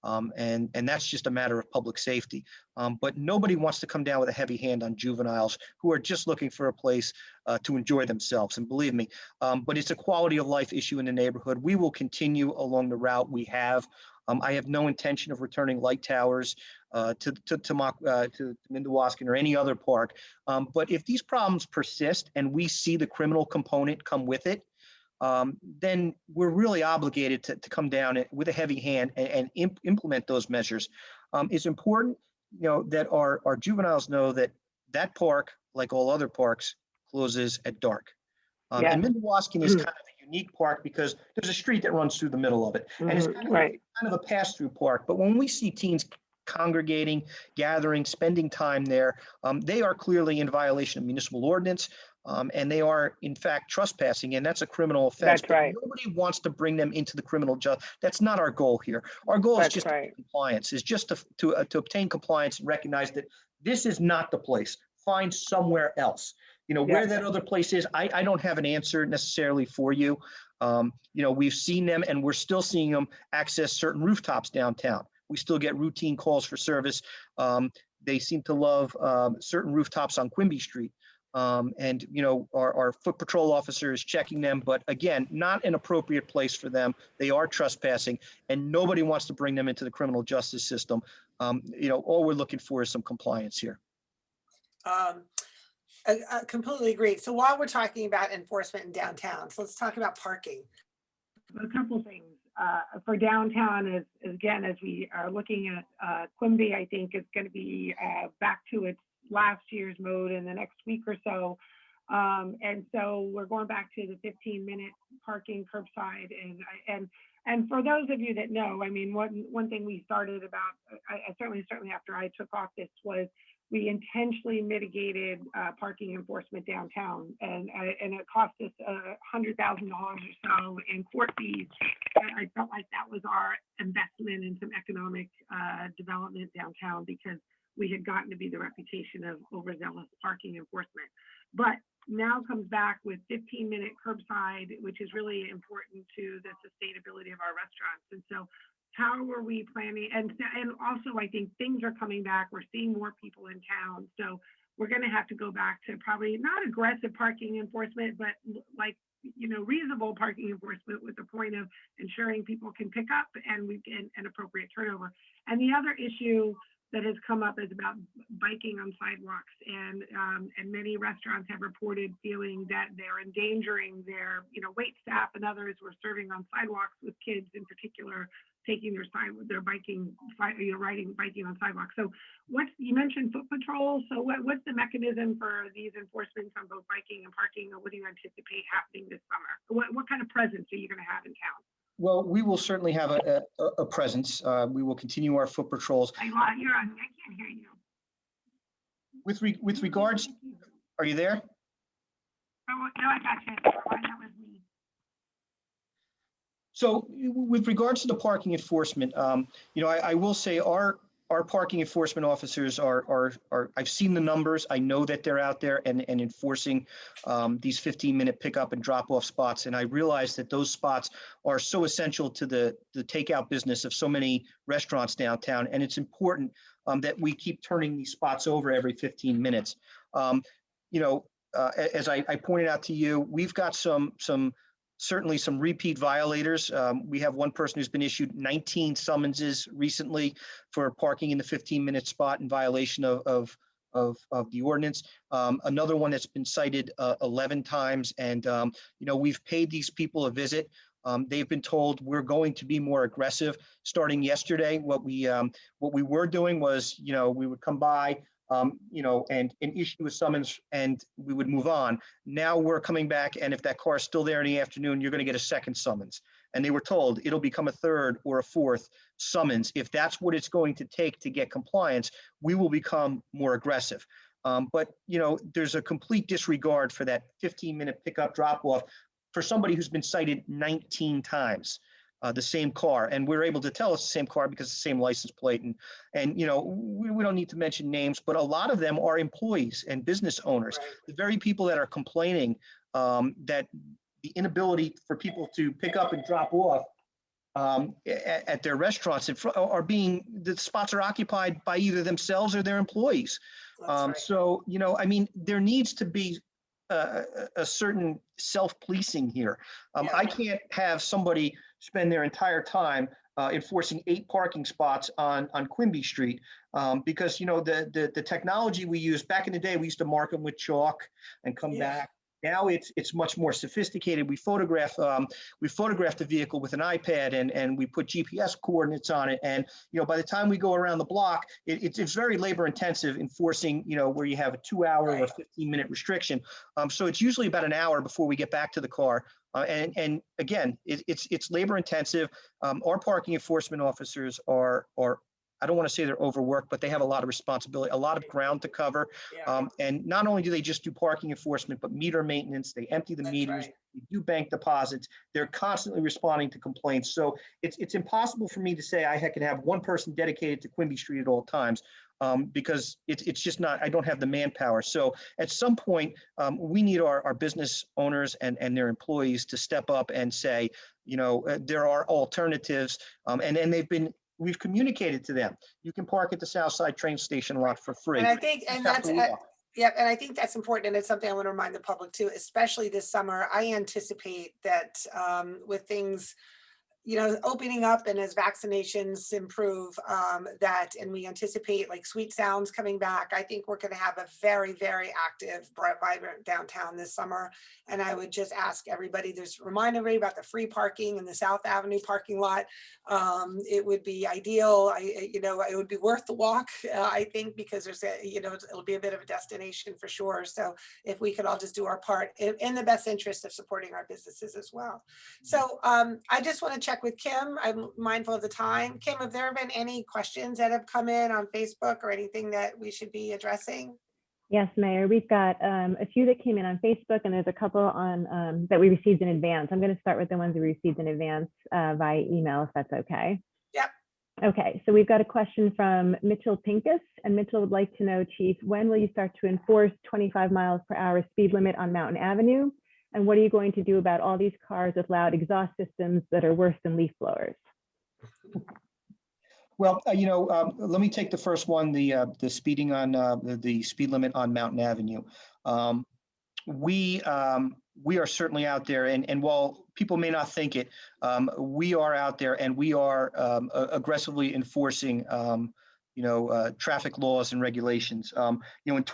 And that's just a matter of public safety. But nobody wants to come down with a heavy hand on juveniles who are just looking for a place to enjoy themselves. And believe me, but it's a quality of life issue in the neighborhood. We will continue along the route we have. I have no intention of returning light towers to Mindawaskan or any other park. But if these problems persist and we see the criminal component come with it, then we're really obligated to come down with a heavy hand and implement those measures. It's important, you know, that our juveniles know that park, like all other parks, closes at dark. Yes. And Mindawaskan is kind of a unique park because there's a street that runs through the middle of it, and it's kind of a pass-through park. But when we see teens congregating, gathering, spending time there, they are clearly in violation of municipal ordinance. And they are, in fact, trespassing, and that's a criminal offense. That's But right. nobody wants to bring them into the criminal justice. That's not our goal here. Our goal is That's just right. compliance, is just to obtain compliance and recognize that this is not the place. Find somewhere else. Where Yep. that other place is, I don't have an answer necessarily for you. We've seen them, and we're still seeing them access certain rooftops downtown. We still get routine calls for service. They seem to love certain rooftops on Quimby Street. And our foot patrol officer is checking them, but again, not an appropriate place for them. They are trespassing, and nobody wants to bring them into the criminal justice system. All we're looking for is some compliance here. I completely agree. So while we're talking about enforcement in downtown, so let's talk about parking. A couple things for downtown is, again, as we are looking at Quimby, I think it's going to be back to its last year's mode in the next week or so. And so we're going back to the 15-minute parking curbside. And for those of you that know, I mean, one thing we started about, I certainly after I took office, was we intentionally mitigated parking enforcement downtown, and it cost us $100,000 or so in court fees. I felt like that was our investment in some economic development downtown, because we had gotten to be the reputation of overzealous parking enforcement. But now comes back with 15-minute curbside, which is really important to the sustainability of our restaurants. And so how are we planning? And also, I think things are coming back. We're seeing more people in town. So we're going to have to go back to probably not aggressive parking enforcement, but like, reasonable parking enforcement, with the point of ensuring people can pick up and we get an appropriate turnover. And the other issue that has come up is about biking on sidewalks, and many restaurants have reported feeling that they're endangering their wait staff and others who are serving on sidewalks, with kids in particular taking their biking on sidewalks. So you mentioned foot patrol. So what's the mechanism for these enforcements on both biking and parking, or what do you anticipate happening this summer? What kind of presence are you going to have in town? Well, we will certainly have a presence. We will continue our foot patrols. You're on. I can't hear you. With regards, are you there? Oh, no, I got you. That was me. So with regards to the parking enforcement, I will say our parking enforcement officers are I've seen the numbers. I know that they're out there and enforcing these 15-minute pickup and drop-off spots. And I realize that those spots are so essential to the takeout business of so many restaurants downtown. And it's important that we keep turning these spots over every 15 minutes. As I pointed out to you, we've got certainly some repeat violators. We have one person who's been issued 19 summonses recently for parking in the 15-minute spot in violation of the ordinance. Another one that's been cited 11 times. And, we've paid these people a visit. They've been told we're going to be more aggressive. Starting yesterday, what we were doing was, we would come by, and issue a summons, and we would move on. Now we're coming back, and if that car is still there in the afternoon, you're going to get a second summons. And they were told it'll become a third or a fourth summons. If that's what it's going to take to get compliance, we will become more aggressive. But there's a complete disregard for that 15-minute pickup drop-off for somebody who's been cited 19 times. The same car, and we're able to tell it's the same car because it's the same license plate, and we don't need to mention names, but a lot of them are employees and business owners. Right. The very people that are complaining that the inability for people to pick up and drop off at their restaurants the spots are occupied by either themselves or their employees. Right. So there needs to be a certain self-policing here. I can't have somebody spend their entire time enforcing 8 parking spots on Quimby Street because the technology we used back in the day, we used to mark them with chalk and come back. Now it's much more sophisticated. We photograph the vehicle with an iPad and we put GPS coordinates on it. And by the time we go around the block, it's very labor intensive enforcing where you have a 2-hour or 15-minute restriction. So it's usually about an hour before we get back to the car. And again, it's labor intensive. Our parking enforcement officers are I don't want to say they're overworked, but they have a lot of responsibility, a lot of ground to cover. Yeah, And not only do they just do parking enforcement, but meter maintenance, they empty the that's meters, right. they do bank deposits, they're constantly responding to complaints. So it's impossible for me to say I can have one person dedicated to Quimby Street at all times. Because it's just not, I don't have the manpower. So at some point, we need our business owners and their employees to step up and say, there are alternatives. And we've communicated to them. You can park at the South Side train station lot for free. And I think, and Just have that's, to walk. yeah, and I think that's important. And it's something I want to remind the public too, especially this summer. I anticipate that with things, opening up and as vaccinations improve, and we anticipate like Sweet Sounds coming back, I think we're going to have a very, very active, vibrant downtown this summer. And I would just ask everybody, remind everybody about the free parking in the South Avenue parking lot. It would be ideal. It would be worth the walk, I think, because it'll be a bit of a destination for sure. So if we could all just do our part in the best interest of supporting our businesses as well. So I just want to check with Kim. I'm mindful of the time. Kim, have there been any questions that have come in on Facebook or anything that we should be addressing? Yes, Mayor, we've got a few that came in on Facebook, and there's a couple on that we received in advance. I'm going to start with the ones we received in advance via email, if that's okay. Yep. Okay, so we've got a question from Mitchell Pincus, and Mitchell would like to know, Chief, when will you start to enforce 25 miles per hour speed limit on Mountain Avenue? And what are you going to do about all these cars with loud exhaust systems that are worse than leaf blowers? Well, let me take the first one, the speeding on the speed limit on Mountain Avenue. We are certainly out there, and while people may not think it, we are out there, and we are aggressively enforcing, traffic laws and regulations. In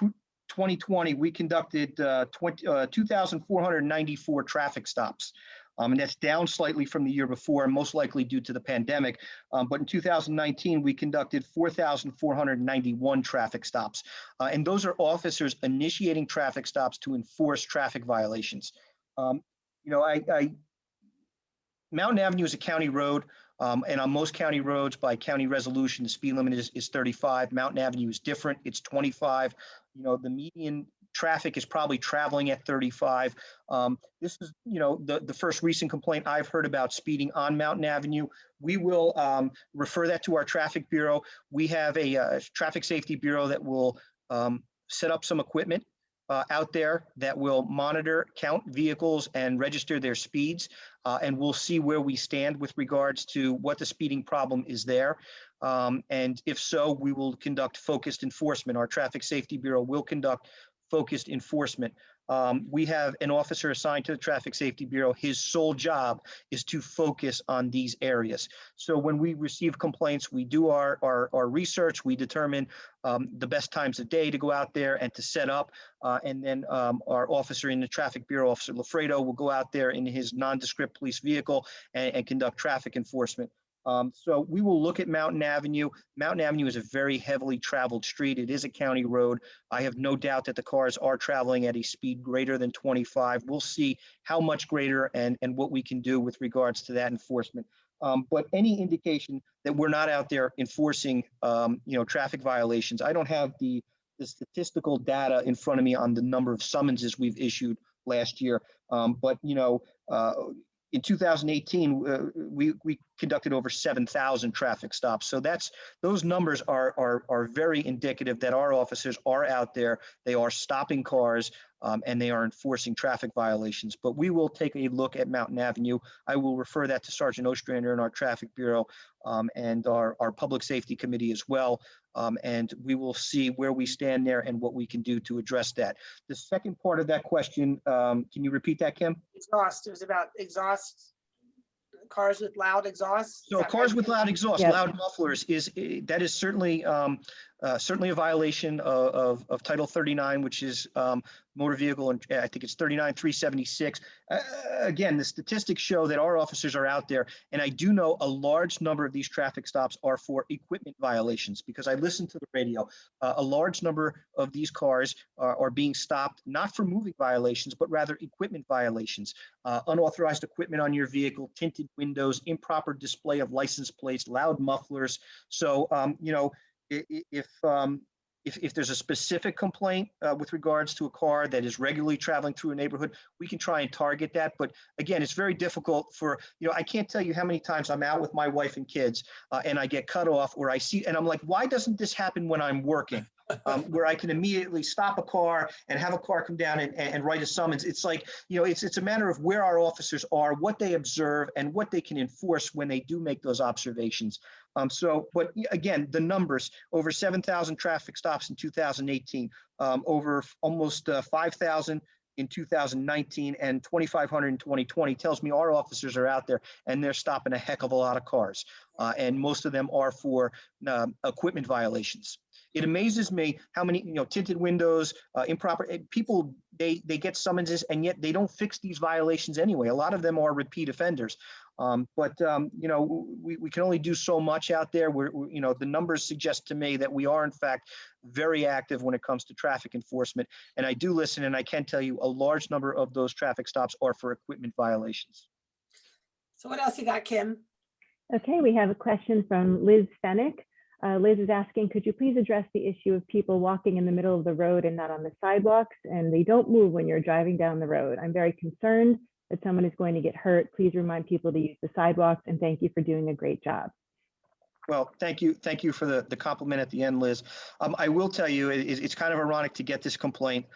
2020, we conducted 2,494 traffic stops. And that's down slightly from the year before, and most likely due to the pandemic. But in 2019, we conducted 4,491 traffic stops. And those are officers initiating traffic stops to enforce traffic violations. Mountain Avenue is a county road. And on most county roads, by county resolution, the speed limit is 35. Mountain Avenue is different. It's 25. The median traffic is probably traveling at 35. This is, the first recent complaint I've heard about speeding on Mountain Avenue. We will refer that to our traffic bureau. We have a traffic safety bureau that will set up some equipment out there that will monitor, count vehicles, and register their speeds. And we'll see where we stand with regards to what the speeding problem is there. And if so, we will conduct focused enforcement. Our Traffic Safety Bureau will conduct focused enforcement. We have an officer assigned to the Traffic Safety Bureau. His sole job is to focus on these areas. So when we receive complaints, we do our research. We determine the best times of day to go out there and to set up. And then our officer in the Traffic Bureau, Officer Lafredo, will go out there in his nondescript police vehicle and conduct traffic enforcement. So we will look at Mountain Avenue. Mountain Avenue is a very heavily traveled street. It is a county road. I have no doubt that the cars are traveling at a speed greater than 25. We'll see how much greater and what we can do with regards to that enforcement. But any indication that we're not out there enforcing, traffic violations, I don't have the statistical data in front of me on the number of summonses we've issued last year. But in 2018, we conducted over 7,000 traffic stops. So those numbers are very indicative that our officers are out there. They are stopping cars and they are enforcing traffic violations. But we will take a look at Mountain Avenue. I will refer that to Sergeant Ostrander in our Traffic Bureau and our Public Safety Committee as well. And we will see where we stand there and what we can do to address that. The second part of that question, can you repeat that, Kim? Exhaust. It was about exhaust, cars with loud exhaust. So cars with loud exhaust, Yep. loud mufflers that is certainly certainly a violation of Title 39, which is motor vehicle, and I think it's 39,376. Again, the statistics show that our officers are out there, and I do know a large number of these traffic stops are for equipment violations, because I listened to the radio. A large number of these cars are being stopped, not for moving violations, but rather equipment violations. Unauthorized equipment on your vehicle, tinted windows, improper display of license plates, loud mufflers. So, if there's a specific complaint with regards to a car that is regularly traveling through a neighborhood, we can try and target that. But again, it's very difficult for, I can't tell you how many times I'm out with my wife and kids and I get cut off, or I see, and I'm like, why doesn't this happen when I'm working? Where I can immediately stop a car and have a car come down and write a summons. It's like, it's a matter of where our officers are, what they observe, and what they can enforce when they do make those observations. But again, the numbers, over 7,000 traffic stops in 2018, over almost 5,000 in 2019, and 2,500 in 2020 tells me our officers are out there and they're stopping a heck of a lot of cars. And most of them are for equipment violations. It amazes me how many, tinted windows, improper people, they get summonses, and yet they don't fix these violations anyway. A lot of them are repeat offenders. We can only do so much out there. The numbers suggest to me that we are, in fact, very active when it comes to traffic enforcement. And I do listen, and I can tell you a large number of those traffic stops are for equipment violations. So what else you got, Kim? Okay, we have a question from Liz Fennick. Liz is asking, could you please address the issue of people walking in the middle of the road and not on the sidewalks, and they don't move when you're driving down the road? I'm very concerned that someone is going to get hurt. Please remind people to use the sidewalks, and thank you for doing a great job. Well, thank you. Thank you for the compliment at the end, Liz. I will tell you, it's kind of ironic to get this complaint.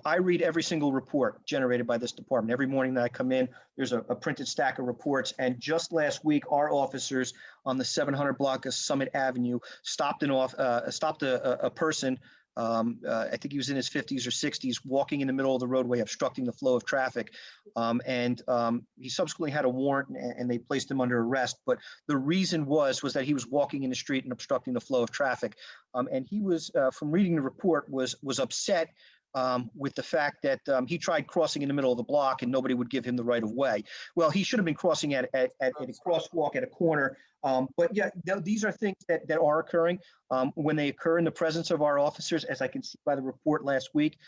I read every single report generated by this department. Every morning that I come in, there's a printed stack of reports. And just last week, our officers on the 700 block of Summit Avenue stopped a person. I think he was in his 50s or 60s, walking in the middle of the roadway, obstructing the flow of traffic. He subsequently had a warrant, and they placed him under arrest. But the reason was that he was walking in the street and obstructing the flow of traffic. And he was, from reading the report, was upset with the fact that he tried crossing in the middle of the block and nobody would give him the right of way. Well, he should have been crossing at a crosswalk at a corner. But yeah, these are things that are occurring. When they occur in the presence of our officers, as I can see by the report last week,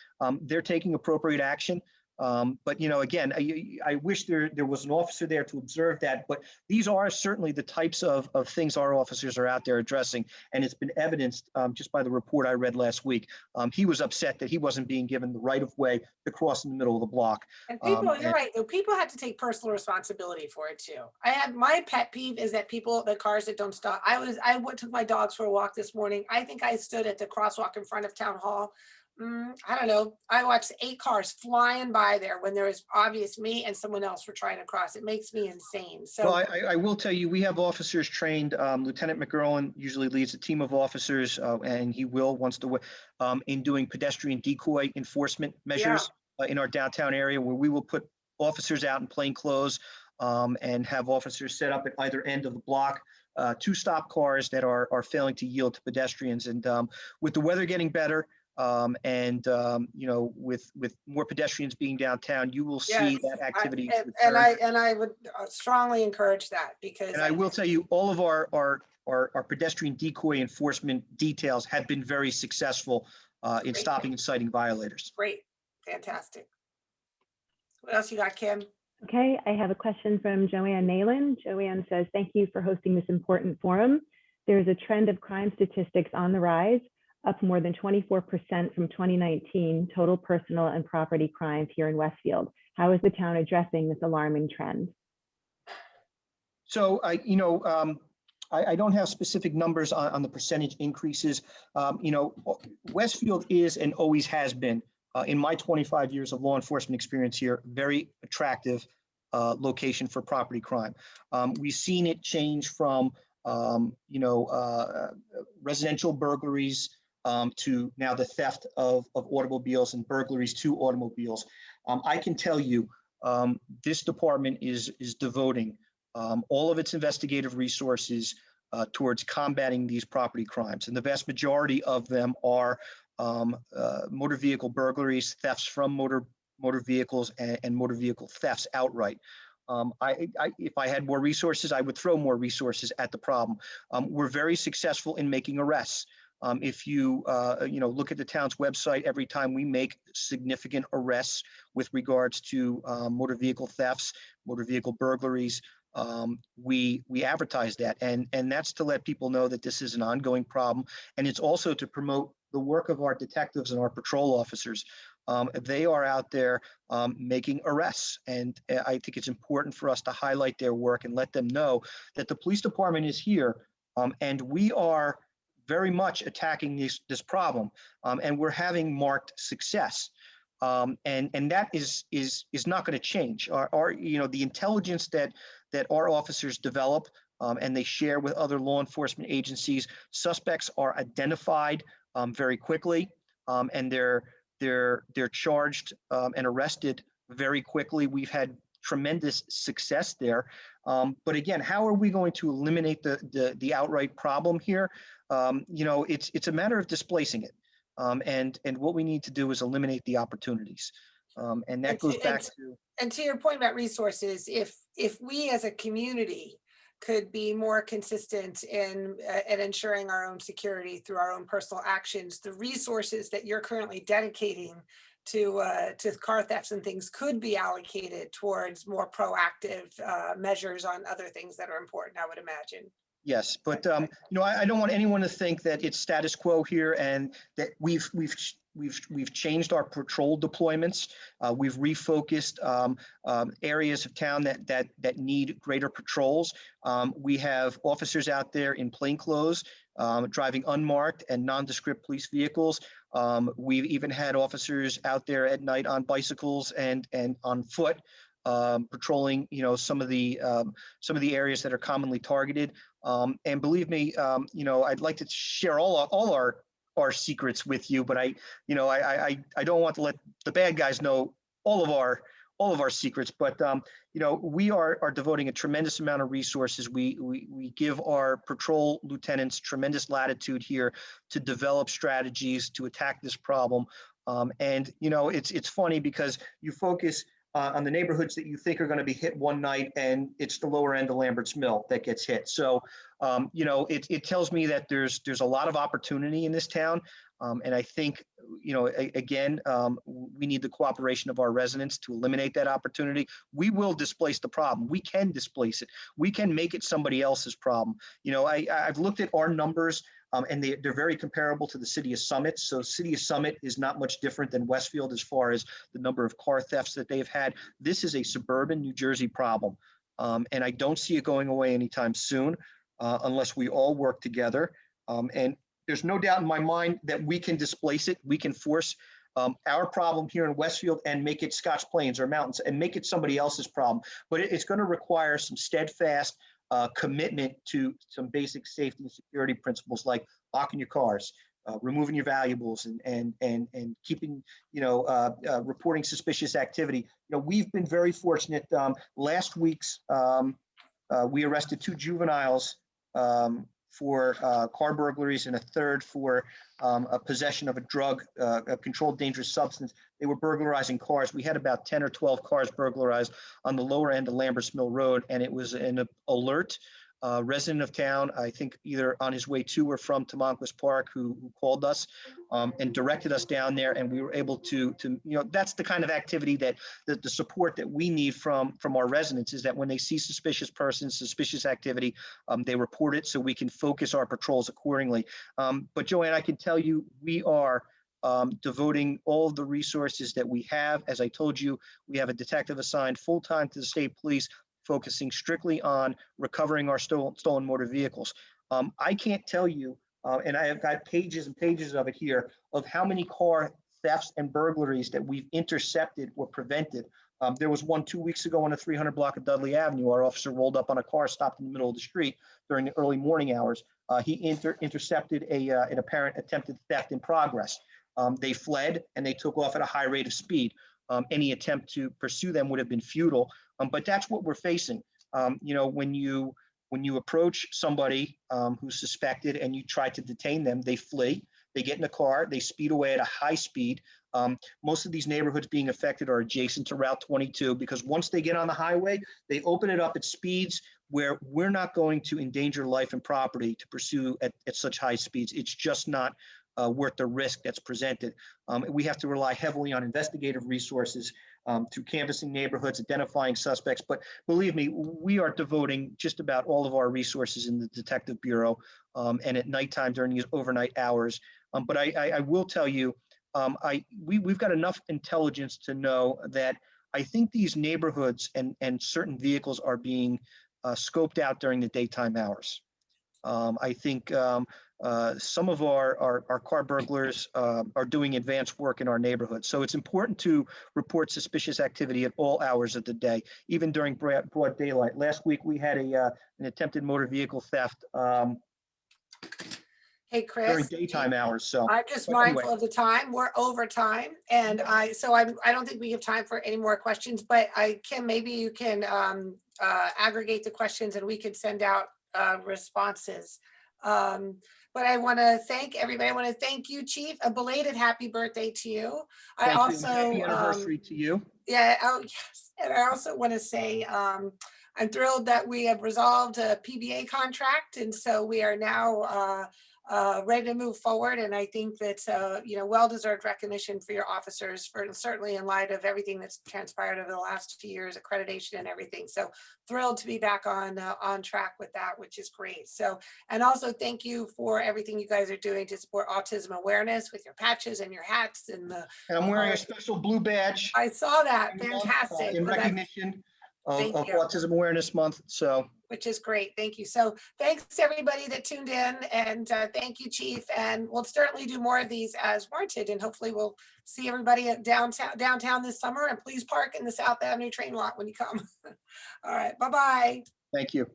they're taking appropriate action. But again, I wish there was an officer there to observe that. But these are certainly the types of things our officers are out there addressing, and it's been evidenced just by the report I read last week. He was upset that he wasn't being given the right of way to cross in the middle of the block. And people, you're right, though, people have to take personal responsibility for it too. My pet peeve is that the cars that don't stop. I took my dogs for a walk this morning. I think I stood at the crosswalk in front of Town Hall. I don't know. I watched 8 cars flying by there when there was obvious me and someone else were trying to cross. It makes me insane. So, well, I will tell you, we have officers trained. Lieutenant McGurlin usually leads a team of officers, and he wants to in doing pedestrian decoy enforcement measures in our downtown area, where we will put officers out in plain clothes and have officers set up at either end of the block to stop cars that are failing to yield to pedestrians. And with the weather getting better, with more pedestrians being downtown, you will see that activity. I would strongly encourage that, because. And I will tell you, all of our pedestrian decoy enforcement details have been very successful in stopping and citing violators. Great, fantastic. What else you got, Kim? Okay, I have a question from Joanne Nayland. Joanne says, thank you for hosting this important forum. There is a trend of crime statistics on the rise, up more than 24% from 2019 total personal and property crimes here in Westfield. How is the town addressing this alarming trend? So I don't have specific numbers on the percentage increases. Westfield is and always has been, in my 25 years of law enforcement experience here, very attractive location for property crime. We've seen it change from residential burglaries to now the theft of automobiles and burglaries to automobiles. I can tell you this department is devoting all of its investigative resources towards combating these property crimes. And the vast majority of them are motor vehicle burglaries, thefts from motor vehicles, and motor vehicle thefts outright. If I had more resources, I would throw more resources at the problem. We're very successful in making arrests. If you look at the town's website, every time we make significant arrests with regards to motor vehicle thefts, motor vehicle burglaries, we advertise that, and that's to let people know that this is an ongoing problem, and it's also to promote the work of our detectives and our patrol officers. They are out there making arrests, and I think it's important for us to highlight their work and let them know that the police department is here, and we are very much attacking this problem, and we're having marked success. And that is not going to change. The intelligence that our officers develop and they share with other law enforcement agencies, suspects are identified very quickly, and they're charged and arrested very quickly. We've had tremendous success there. But again, how are we going to eliminate the outright problem here? It's a matter of displacing it. And what we need to do is eliminate the opportunities. And that goes back to. And to your point about resources, if we as a community could be more consistent in ensuring our own security through our own personal actions, the resources that you're currently dedicating to car thefts and things could be allocated towards more proactive measures on other things that are important, I would imagine. Yes, but I don't want anyone to think that it's status quo here and that we've changed our patrol deployments. We've refocused areas of town that need greater patrols. We have officers out there in plainclothes driving unmarked and nondescript police vehicles. We've even had officers out there at night on bicycles and on foot, patrolling, some of the areas that are commonly targeted. And believe me, I'd like to share all our secrets with you, but I don't want to let the bad guys know all of our secrets. But we are devoting a tremendous amount of resources. We give our patrol lieutenants tremendous latitude here to develop strategies to attack this problem. And it's funny because you focus on the neighborhoods that you think are going to be hit one night, and it's the lower end of Lambert's Mill that gets hit. So, it tells me that there's a lot of opportunity in this town. And I think, again, we need the cooperation of our residents to eliminate that opportunity. We will displace the problem. We can displace it. We can make it somebody else's problem. I've looked at our numbers. And they're very comparable to the city of Summit. So city of Summit is not much different than Westfield as far as the number of car thefts that they've had. This is a suburban New Jersey problem. And I don't see it going away anytime soon unless we all work together. And there's no doubt in my mind that we can displace it. We can force our problem here in Westfield and make it Scotch Plains or Mountains and make it somebody else's problem. But it's going to require some steadfast commitment to some basic safety and security principles like locking your cars, removing your valuables, and keeping, reporting suspicious activity. We've been very fortunate. Last week's we arrested 2 juveniles for car burglaries and a third for a possession of a drug, a controlled dangerous substance. They were burglarizing cars. We had about 10 or 12 cars burglarized on the lower end of Lambert's Mill Road, and it was an alert resident of town, I think either on his way to or from Tamonquist Park, who called us and directed us down there, and we were able to that's the kind of activity that the support that we need from our residents, is that when they see suspicious persons, suspicious activity, they report it so we can focus our patrols accordingly. But Joanne, I can tell you, we are devoting all of the resources that we have. As I told you, we have a detective assigned full-time to the state police, focusing strictly on recovering our stolen motor vehicles. I can't tell you, and I have got pages and pages of it here, of how many car thefts and burglaries that we've intercepted or prevented. There was one 2 weeks ago on the 300 block of Dudley Avenue. Our officer rolled up on a car stopped in the middle of the street during the early morning hours. He intercepted an apparent attempted theft in progress. They fled and they took off at a high rate of speed. Any attempt to pursue them would have been futile. But that's what we're facing. When you When you approach somebody who's suspected and you try to detain them, they flee. They get in a car, they speed away at a high speed. Most of these neighborhoods being affected are adjacent to Route 22 because once they get on the highway, they open it up at speeds where we're not going to endanger life and property to pursue at such high speeds. It's just not worth the risk that's presented. We have to rely heavily on investigative resources through canvassing neighborhoods, identifying suspects. But believe me, we are devoting just about all of our resources in the Detective Bureau and at nighttime during these overnight hours. But I will tell you, we've got enough intelligence to know that I think these neighborhoods and certain vehicles are being scoped out during the daytime hours. I think some of our car burglars are doing advanced work in our neighborhood. So it's important to report suspicious activity at all hours of the day, even during broad daylight. Last week, we had an attempted motor vehicle theft Hey, Chris. during daytime hours. So I'm just but mindful anyway. of the time. We're over time. And I don't think we have time for any more questions, but Kim, maybe you can aggregate the questions and we could send out responses. But I want to thank everybody. I want to thank you, Chief. A belated happy birthday to you. Thank you. Also, Happy anniversary to you. yeah, oh yes. And I also want to say I'm thrilled that we have resolved a PBA contract. And so we are now ready to move forward. And I think that's well-deserved recognition for your officers, for certainly in light of everything that's transpired over the last few years, accreditation and everything. So thrilled to be back on track with that, which is great. So, and also thank you for everything you guys are doing to support autism awareness with your patches and your hats and the. And I'm wearing a special blue badge. I saw that. Fantastic. In Well, that's- recognition of Thank you. Autism Awareness Month. So which is great. Thank you. So thanks to everybody that tuned in, and thank you, Chief. And we'll certainly do more of these as warranted, and hopefully we'll see everybody at downtown this summer. And please park in the South Avenue train lot when you come. All right. Bye-bye. thank you.